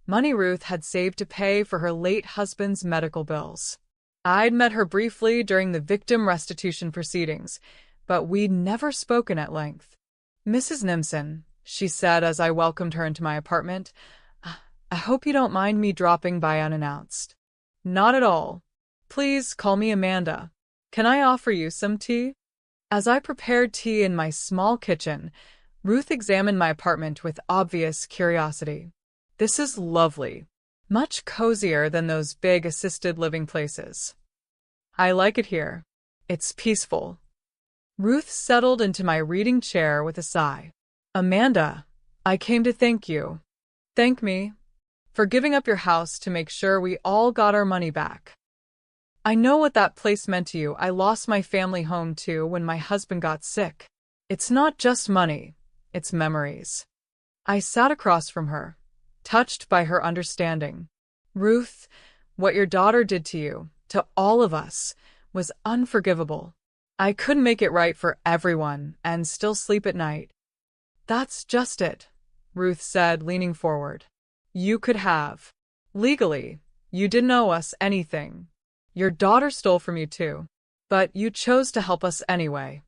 money Ruth had saved to pay for her late husband's medical bills. I'd met her briefly during the victim restitution proceedings, but we'd never spoken at length. "Mrs. Nimson," she said as I welcomed her into my apartment, "I hope you don't mind me dropping by unannounced." "Not at all. Please call me Amanda. Can I offer you some tea?" As I prepared tea in my small kitchen, Ruth examined my apartment with obvious curiosity. "This is lovely. Much cozier than those big assisted living places. I like it here. It's peaceful." Ruth settled into my reading chair with a sigh. "Amanda, I came to thank you." "Thank me? For giving up your house to make sure we all got our money back. I know what that place meant to you. I lost my family home too when my husband got sick. It's not just money, it's memories." I sat across from her, touched by her understanding. "Ruth, what your daughter did to you, to all of us, was unforgivable. I couldn't make it right for everyone and still sleep at night." "That's just it," Ruth said, leaning forward. "You could have. Legally, you didn't owe us anything. Your daughter stole from you too, but you chose to help us anyway."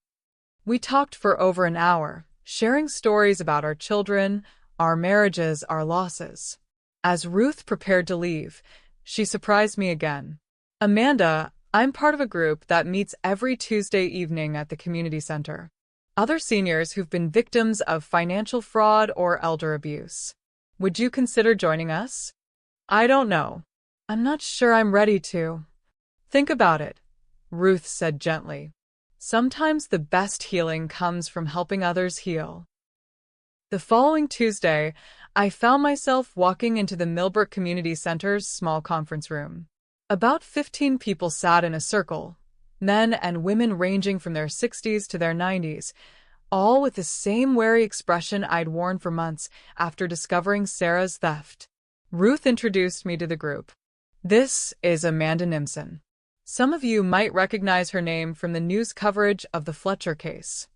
We talked for over an hour, sharing stories about our children, our marriages, our losses. As Ruth prepared to leave, she surprised me again. "Amanda, I'm part of a group that meets every Tuesday evening at the community center. Other seniors who've been victims of financial fraud or elder abuse. Would you consider joining us?" "I don't know. I'm not sure I'm ready to." "Think about it," Ruth said gently. "Sometimes the best healing comes from helping others heal." The following Tuesday, I found myself walking into the Millbrook Community Center's small conference room. About 15 people sat in a circle, men and women ranging from their 60s to their 90s, all with the same wary expression I'd worn for months after discovering Sarah's theft. Ruth introduced me to the group. "This is Amanda Nimson. Some of you might recognize her name from the news coverage of the Fletcher case."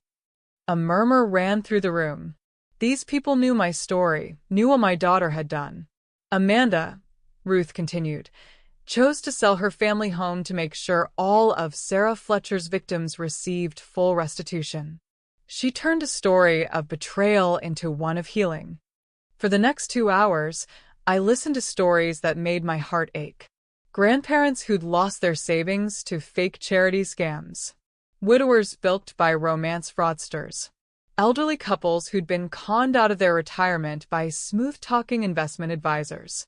A murmur ran through the room. These people knew my story, knew what my daughter had done. "Amanda," Ruth continued, "chose to sell her family home to make sure all of Sarah Fletcher's victims received full restitution. She turned a story of betrayal into one of healing. For the next 2 hours, I listened to stories that made my heart ache. Grandparents who'd lost their savings to fake charity scams. Widowers bilked by romance fraudsters. Elderly couples who'd been conned out of their retirement by smooth-talking investment advisors.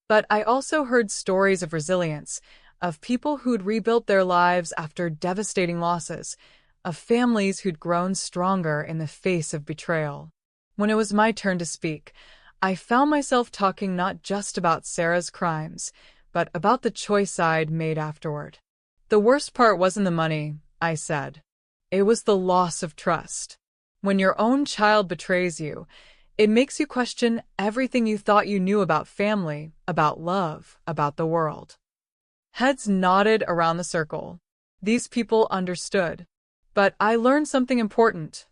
But I also heard stories of resilience, of people who'd rebuilt their lives after devastating losses, of families who'd grown stronger in the face of betrayal. When it was my turn to speak, I found myself talking not just about Sarah's crimes, but about the choice I'd made afterward. "The worst part wasn't the money," I said. "It was the loss of trust. When your own child betrays you, it makes you question everything you thought you knew about family, about love, about the world." Heads nodded around the circle. These people understood. "But I learned something important,"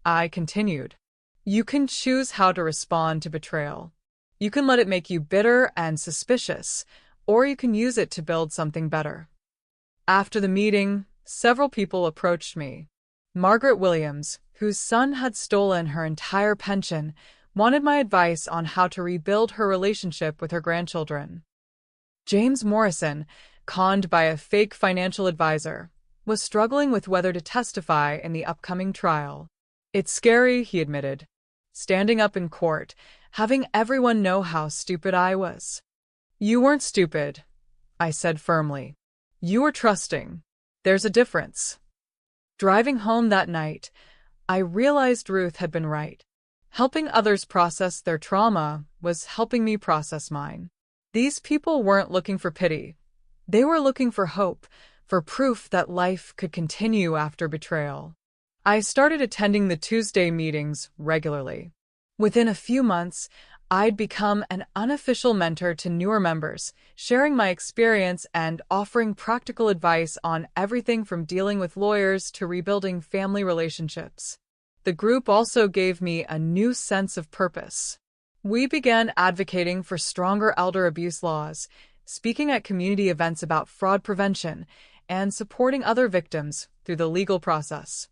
I continued. "You can choose how to respond to betrayal. You can let it make you bitter and suspicious, or you can use it to build something better." After the meeting, several people approached me. Margaret Williams, whose son had stolen her entire pension, wanted my advice on how to rebuild her relationship with her grandchildren. James Morrison, conned by a fake financial advisor, was struggling with whether to testify in the upcoming trial. "It's scary," he admitted, standing up in court, having everyone know how stupid I was. "You weren't stupid," I said firmly. "You were trusting. There's a difference." Driving home that night, I realized Ruth had been right. Helping others process their trauma was helping me process mine. These people weren't looking for pity. They were looking for hope, for proof that life could continue after betrayal. I started attending the Tuesday meetings regularly. Within a few months, I'd become an unofficial mentor to newer members, sharing my experience and offering practical advice on everything from dealing with lawyers to rebuilding family relationships. The group also gave me a new sense of purpose. We began advocating for stronger elder abuse laws, speaking at community events about fraud prevention, and supporting other victims through the legal process.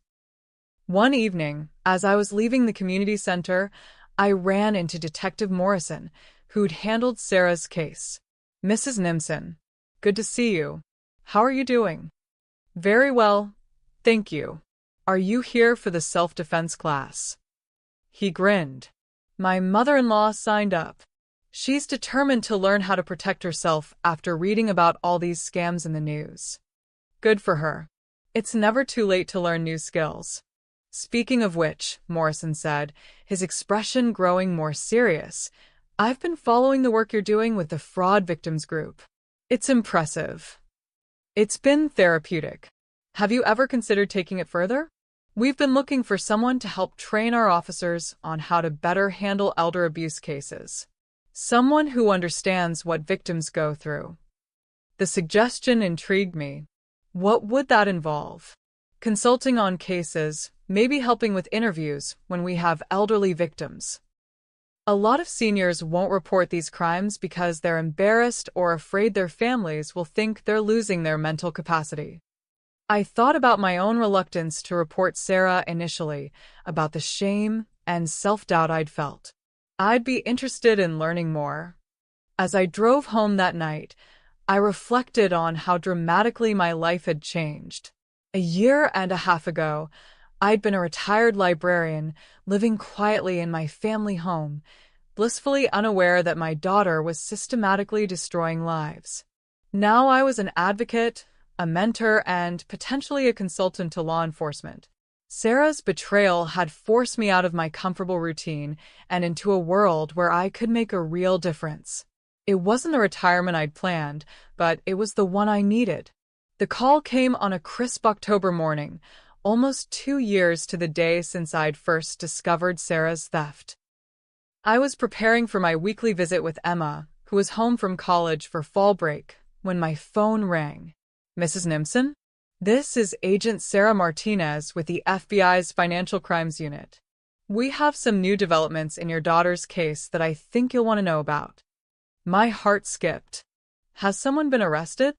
One evening, as I was leaving the community center, I ran into Detective Morrison, who'd handled Sarah's case. "Mrs. Nimson, good to see you. How are you doing?" "Very well, thank you. Are you here for the self-defense class?" He grinned. "My mother-in-law signed up. She's determined to learn how to protect herself after reading about all these scams in the news." "Good for her. It's never too late to learn new skills." "Speaking of which," Morrison said, his expression growing more serious, "I've been following the work you're doing with the fraud victims group. It's impressive. It's been therapeutic. Have you ever considered taking it further? We've been looking for someone to help train our officers on how to better handle elder abuse cases. Someone who understands what victims go through." The suggestion intrigued me. "What would that involve?" "Consulting on cases, maybe helping with interviews when we have elderly victims. A lot of seniors won't report these crimes because they're embarrassed or afraid their families will think they're losing their mental capacity." I thought about my own reluctance to report Sarah initially, about the shame and self-doubt I'd felt. I'd be interested in learning more. As I drove home that night, I reflected on how dramatically my life had changed. A year and a half ago, I'd been a retired librarian, living quietly in my family home, blissfully unaware that my daughter was systematically destroying lives. Now I was an advocate, a mentor, and potentially a consultant to law enforcement. Sarah's betrayal had forced me out of my comfortable routine and into a world where I could make a real difference. It wasn't the retirement I'd planned, but it was the one I needed. The call came on a crisp October morning, almost 2 years to the day since I'd first discovered Sarah's theft. I was preparing for my weekly visit with Emma, who was home from college for fall break, when my phone rang. "Mrs. Nimson? This is Agent Sarah Martinez with the FBI's Financial Crimes Unit. We have some new developments in your daughter's case that I think you'll want to know about." My heart skipped. "Has someone been arrested?"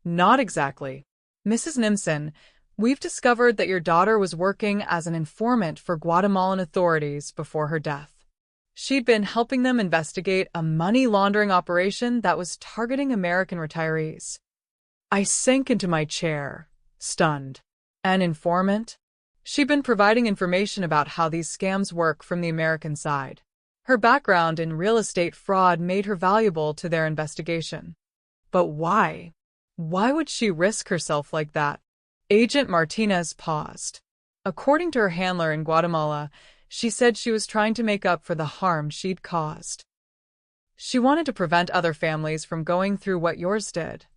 "Not exactly. Mrs. Nimson, we've discovered that your daughter was working as an informant for Guatemalan authorities before her death. She'd been helping them investigate a money laundering operation that was targeting American retirees." I sank into my chair, stunned. "An informant?" "She'd been providing information about how these scams work from the American side. Her background in real estate fraud made her valuable to their investigation." "But why? Why would she risk herself like that?" Agent Martinez paused. "According to her handler in Guatemala, she said she was trying to make up for the harm she'd caused. She wanted to prevent other families from going through what yours did."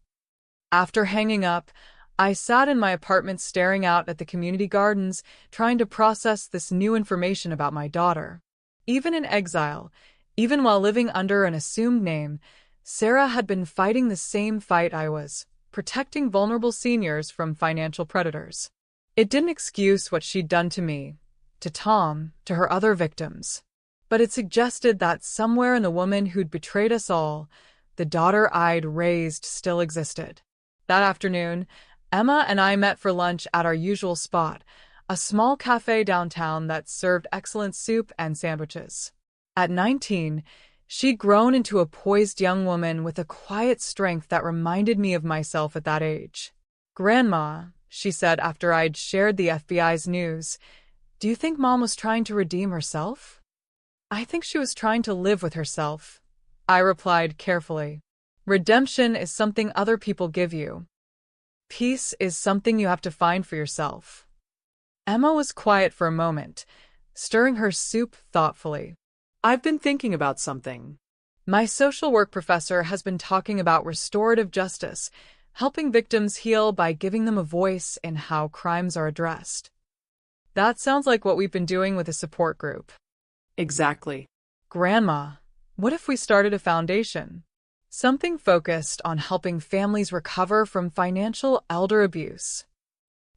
After hanging up, I sat in my apartment staring out at the community gardens, trying to process this new information about my daughter. Even in exile, even while living under an assumed name, Sarah had been fighting the same fight I was, protecting vulnerable seniors from financial predators. It didn't excuse what she'd done to me, to Tom, to her other victims. But it suggested that somewhere in the woman who'd betrayed us all, the daughter I'd raised still existed. That afternoon, Emma and I met for lunch at our usual spot, a small cafe downtown that served excellent soup and sandwiches. At 19, she'd grown into a poised young woman with a quiet strength that reminded me of myself at that age. "Grandma," she said after I'd shared the FBI's news, "do you think Mom was trying to redeem herself?" "I think she was trying to live with herself," I replied carefully. "Redemption is something other people give you. Peace is something you have to find for yourself." Emma was quiet for a moment, stirring her soup thoughtfully. I've been thinking about something. "My social work professor has been talking about restorative justice, helping victims heal by giving them a voice in how crimes are addressed. That sounds like what we've been doing with a support group. Exactly. Grandma, what if we started a foundation? Something focused on helping families recover from financial elder abuse.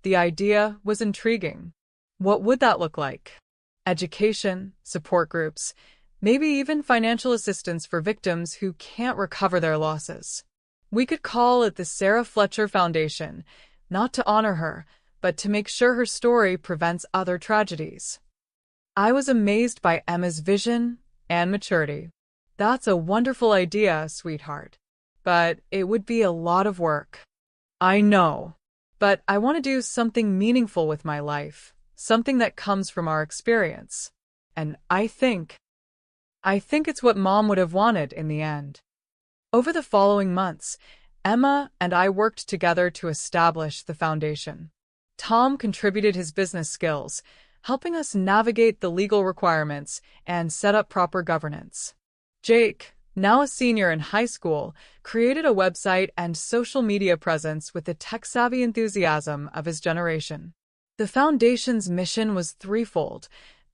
The idea was intriguing. What would that look like? Education, support groups, maybe even financial assistance for victims who can't recover their losses. We could call it the Sarah Fletcher Foundation, not to honor her, but to make sure her story prevents other tragedies. I was amazed by Emma's vision and maturity. That's a wonderful idea, sweetheart. But it would be a lot of work. I know. But I want to do something meaningful with my life, something that comes from our experience. And I think it's what Mom would have wanted in the end. Over the following months, Emma and I worked together to establish the foundation. Tom contributed his business skills, helping us navigate the legal requirements and set up proper governance. Jake, now a senior in high school, created a website and social media presence with the tech-savvy enthusiasm of his generation. The foundation's mission was threefold: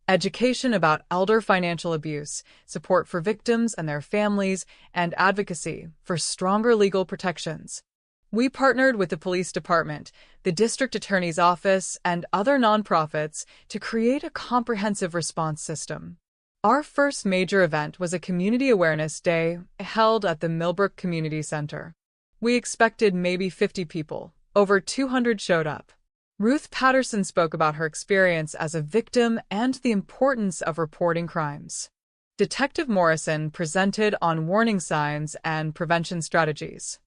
education about elder financial abuse, support for victims and their families, and advocacy for stronger legal protections. We partnered with the police department, the district attorney's office, and other nonprofits to create a comprehensive response system. Our first major event was a community awareness day held at the Millbrook Community Center. We expected maybe 50 people. Over 200 showed up. Ruth Patterson spoke about her experience as a victim and the importance of reporting crimes. Detective Morrison presented on warning signs and prevention strategies.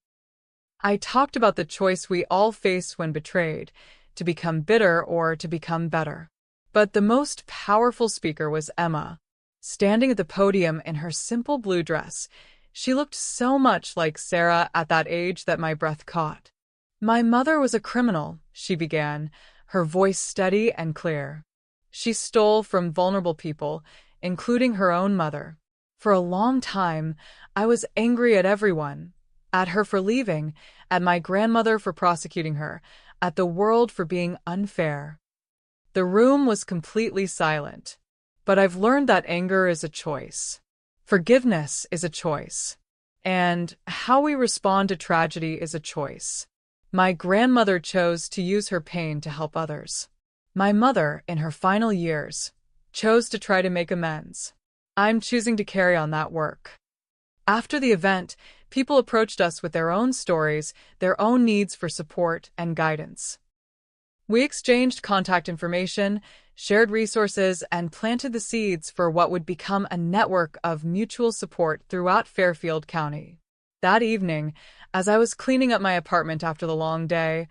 I talked about the choice we all face when betrayed, to become bitter or to become better. But the most powerful speaker was Emma. Standing at the podium in her simple blue dress, she looked so much like Sarah at that age that my breath caught. My mother was a criminal, she began, her voice steady and clear. She stole from vulnerable people, including her own mother. For a long time, I was angry at everyone. At her for leaving, at my grandmother for prosecuting her, at the world for being unfair. The room was completely silent. But I've learned that anger is a choice. Forgiveness is a choice. And how we respond to tragedy is a choice. My grandmother chose to use her pain to help others. My mother, in her final years, chose to try to make amends. I'm choosing to carry on that work. After the event, people approached us with their own stories, their own needs for support and guidance. We exchanged contact information, shared resources, and planted the seeds for what would become a network of mutual support throughout Fairfield County. That evening, as I was cleaning up my apartment after the long day,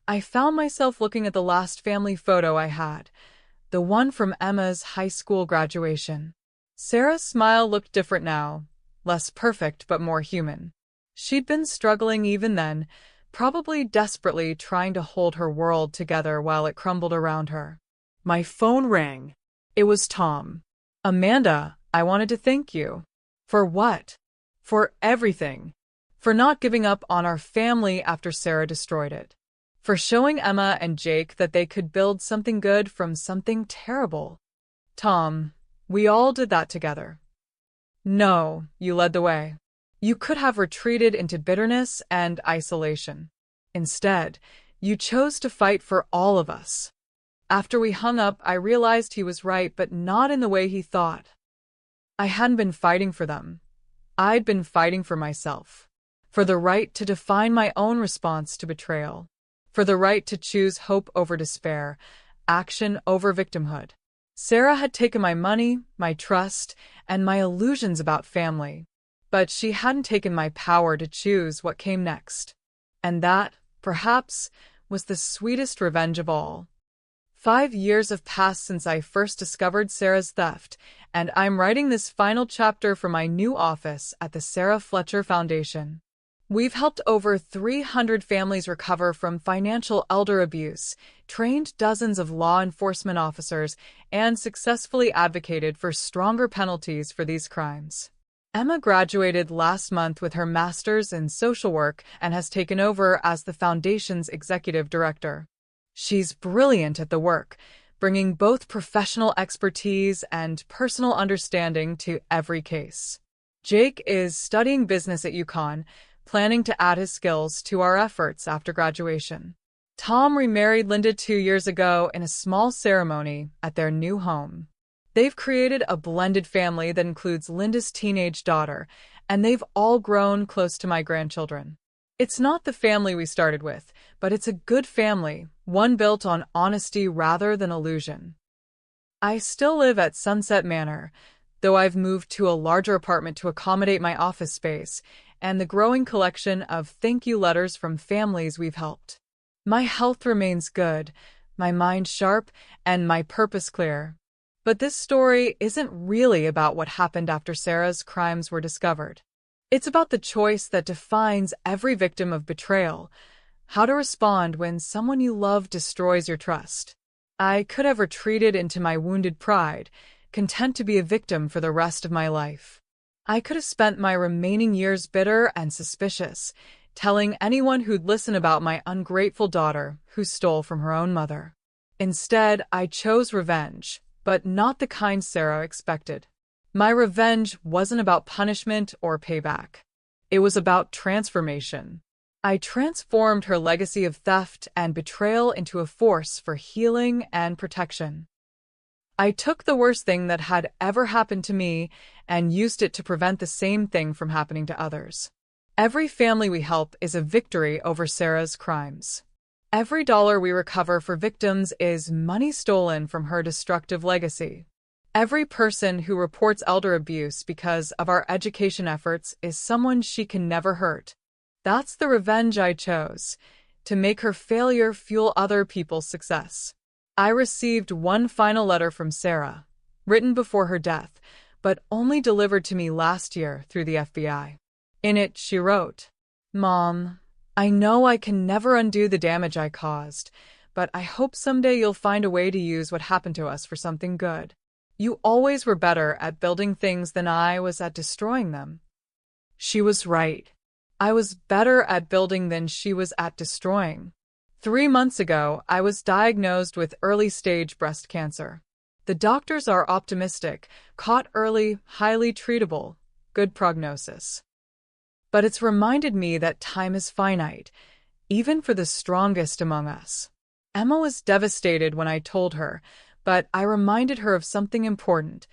I found myself looking at the last family photo I had, the one from Emma's high school graduation. Sarah's smile looked different now, less perfect but more human. She'd been struggling even then, probably desperately trying to hold her world together while it crumbled around her. My phone rang. It was Tom. Amanda, I wanted to thank you. For what? For everything. For not giving up on our family after Sarah destroyed it. For showing Emma and Jake that they could build something good from something terrible. Tom, we all did that together. No, you led the way. You could have retreated into bitterness and isolation. Instead, you chose to fight for all of us. After we hung up, I realized he was right, but not in the way he thought. I hadn't been fighting for them. I'd been fighting for myself. For the right to define my own response to betrayal. For the right to choose hope over despair, action over victimhood. Sarah had taken my money, my trust, and my illusions about family. But she hadn't taken my power to choose what came next. And that, perhaps, was the sweetest revenge of all. 5 years have passed since I first discovered Sarah's theft, and I'm writing this final chapter for my new office at the Sarah Fletcher Foundation. We've helped over 300 families recover from financial elder abuse, trained dozens of law enforcement officers, and successfully advocated for stronger penalties for these crimes. Emma graduated last month with her master's in social work and has taken over as the foundation's executive director. She's brilliant at the work, bringing both professional expertise and personal understanding to every case. Jake is studying business at UConn, planning to add his skills to our efforts after graduation. Tom remarried Linda 2 years ago in a small ceremony at their new home. They've created a blended family that includes Linda's teenage daughter, and they've all grown close to my grandchildren. It's not the family we started with, but it's a good family, one built on honesty rather than illusion. I still live at Sunset Manor, though I've moved to a larger apartment to accommodate my office space and the growing collection of thank you letters from families we've helped. My health remains good, my mind sharp, and my purpose clear. But this story isn't really about what happened after Sarah's crimes were discovered. It's about the choice that defines every victim of betrayal, how to respond when someone you love destroys your trust. I could have retreated into my wounded pride, content to be a victim for the rest of my life. I could have spent my remaining years bitter and suspicious, telling anyone who'd listen about my ungrateful daughter who stole from her own mother. Instead, I chose revenge, but not the kind Sarah expected. My revenge wasn't about punishment or payback. It was about transformation. I transformed her legacy of theft and betrayal into a force for healing and protection. I took the worst thing that had ever happened to me and used it to prevent the same thing from happening to others. Every family we help is a victory over Sarah's crimes. Every dollar we recover for victims is money stolen from her destructive legacy. Every person who reports elder abuse because of our education efforts is someone she can never hurt. That's the revenge I chose, to make her failure fuel other people's success. I received one final letter from Sarah, written before her death, but only delivered to me last year through the FBI. In it, she wrote, "Mom, I know I can never undo the damage I caused, but I hope someday you'll find a way to use what happened to us for something good. You always were better at building things than I was at destroying them." She was right. I was better at building than she was at destroying. 3 months ago, I was diagnosed with early-stage breast cancer. The doctors are optimistic, caught early, highly treatable, good prognosis. But it's reminded me that time is finite, even for the strongest among us. Emma was devastated when I told her, but I reminded her of something important.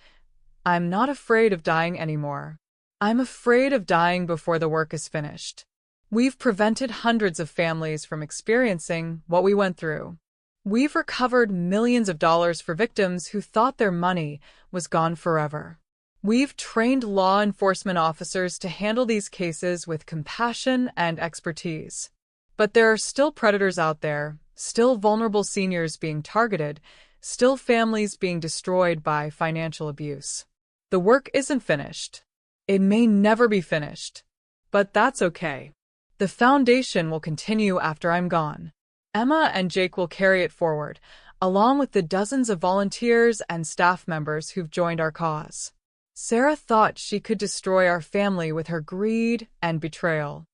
I'm not afraid of dying anymore. I'm afraid of dying before the work is finished. We've prevented hundreds of families from experiencing what we went through. We've recovered millions of dollars for victims who thought their money was gone forever. We've trained law enforcement officers to handle these cases with compassion and expertise. But there are still predators out there, still vulnerable seniors being targeted, still families being destroyed by financial abuse. The work isn't finished. It may never be finished. But that's okay. The foundation will continue after I'm gone. Emma and Jake will carry it forward, along with the dozens of volunteers and staff members who've joined our cause. Sarah thought she could destroy our family with her greed and betrayal.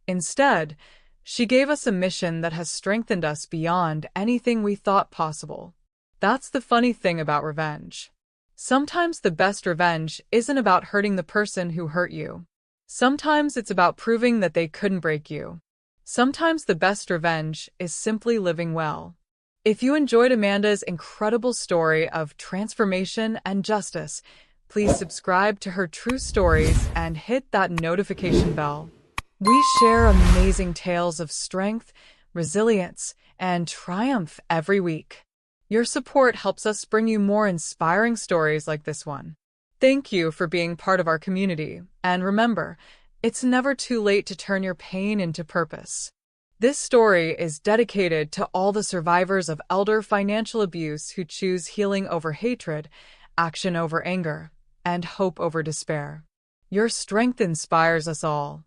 Instead, she gave us a mission that has strengthened us beyond anything we thought possible. That's the funny thing about revenge. Sometimes the best revenge isn't about hurting the person who hurt you. Sometimes it's about proving that they couldn't break you. Sometimes the best revenge is simply living well. If you enjoyed Amanda's incredible story of transformation and justice, please subscribe to her true stories and hit that notification bell. We share amazing tales of strength, resilience, and triumph every week. Your support helps us bring you more inspiring stories like this one. Thank you for being part of our community, and remember, it's never too late to turn your pain into purpose. This story is dedicated to all the survivors of elder financial abuse who choose healing over hatred, action over anger, and hope over despair. Your strength inspires us all.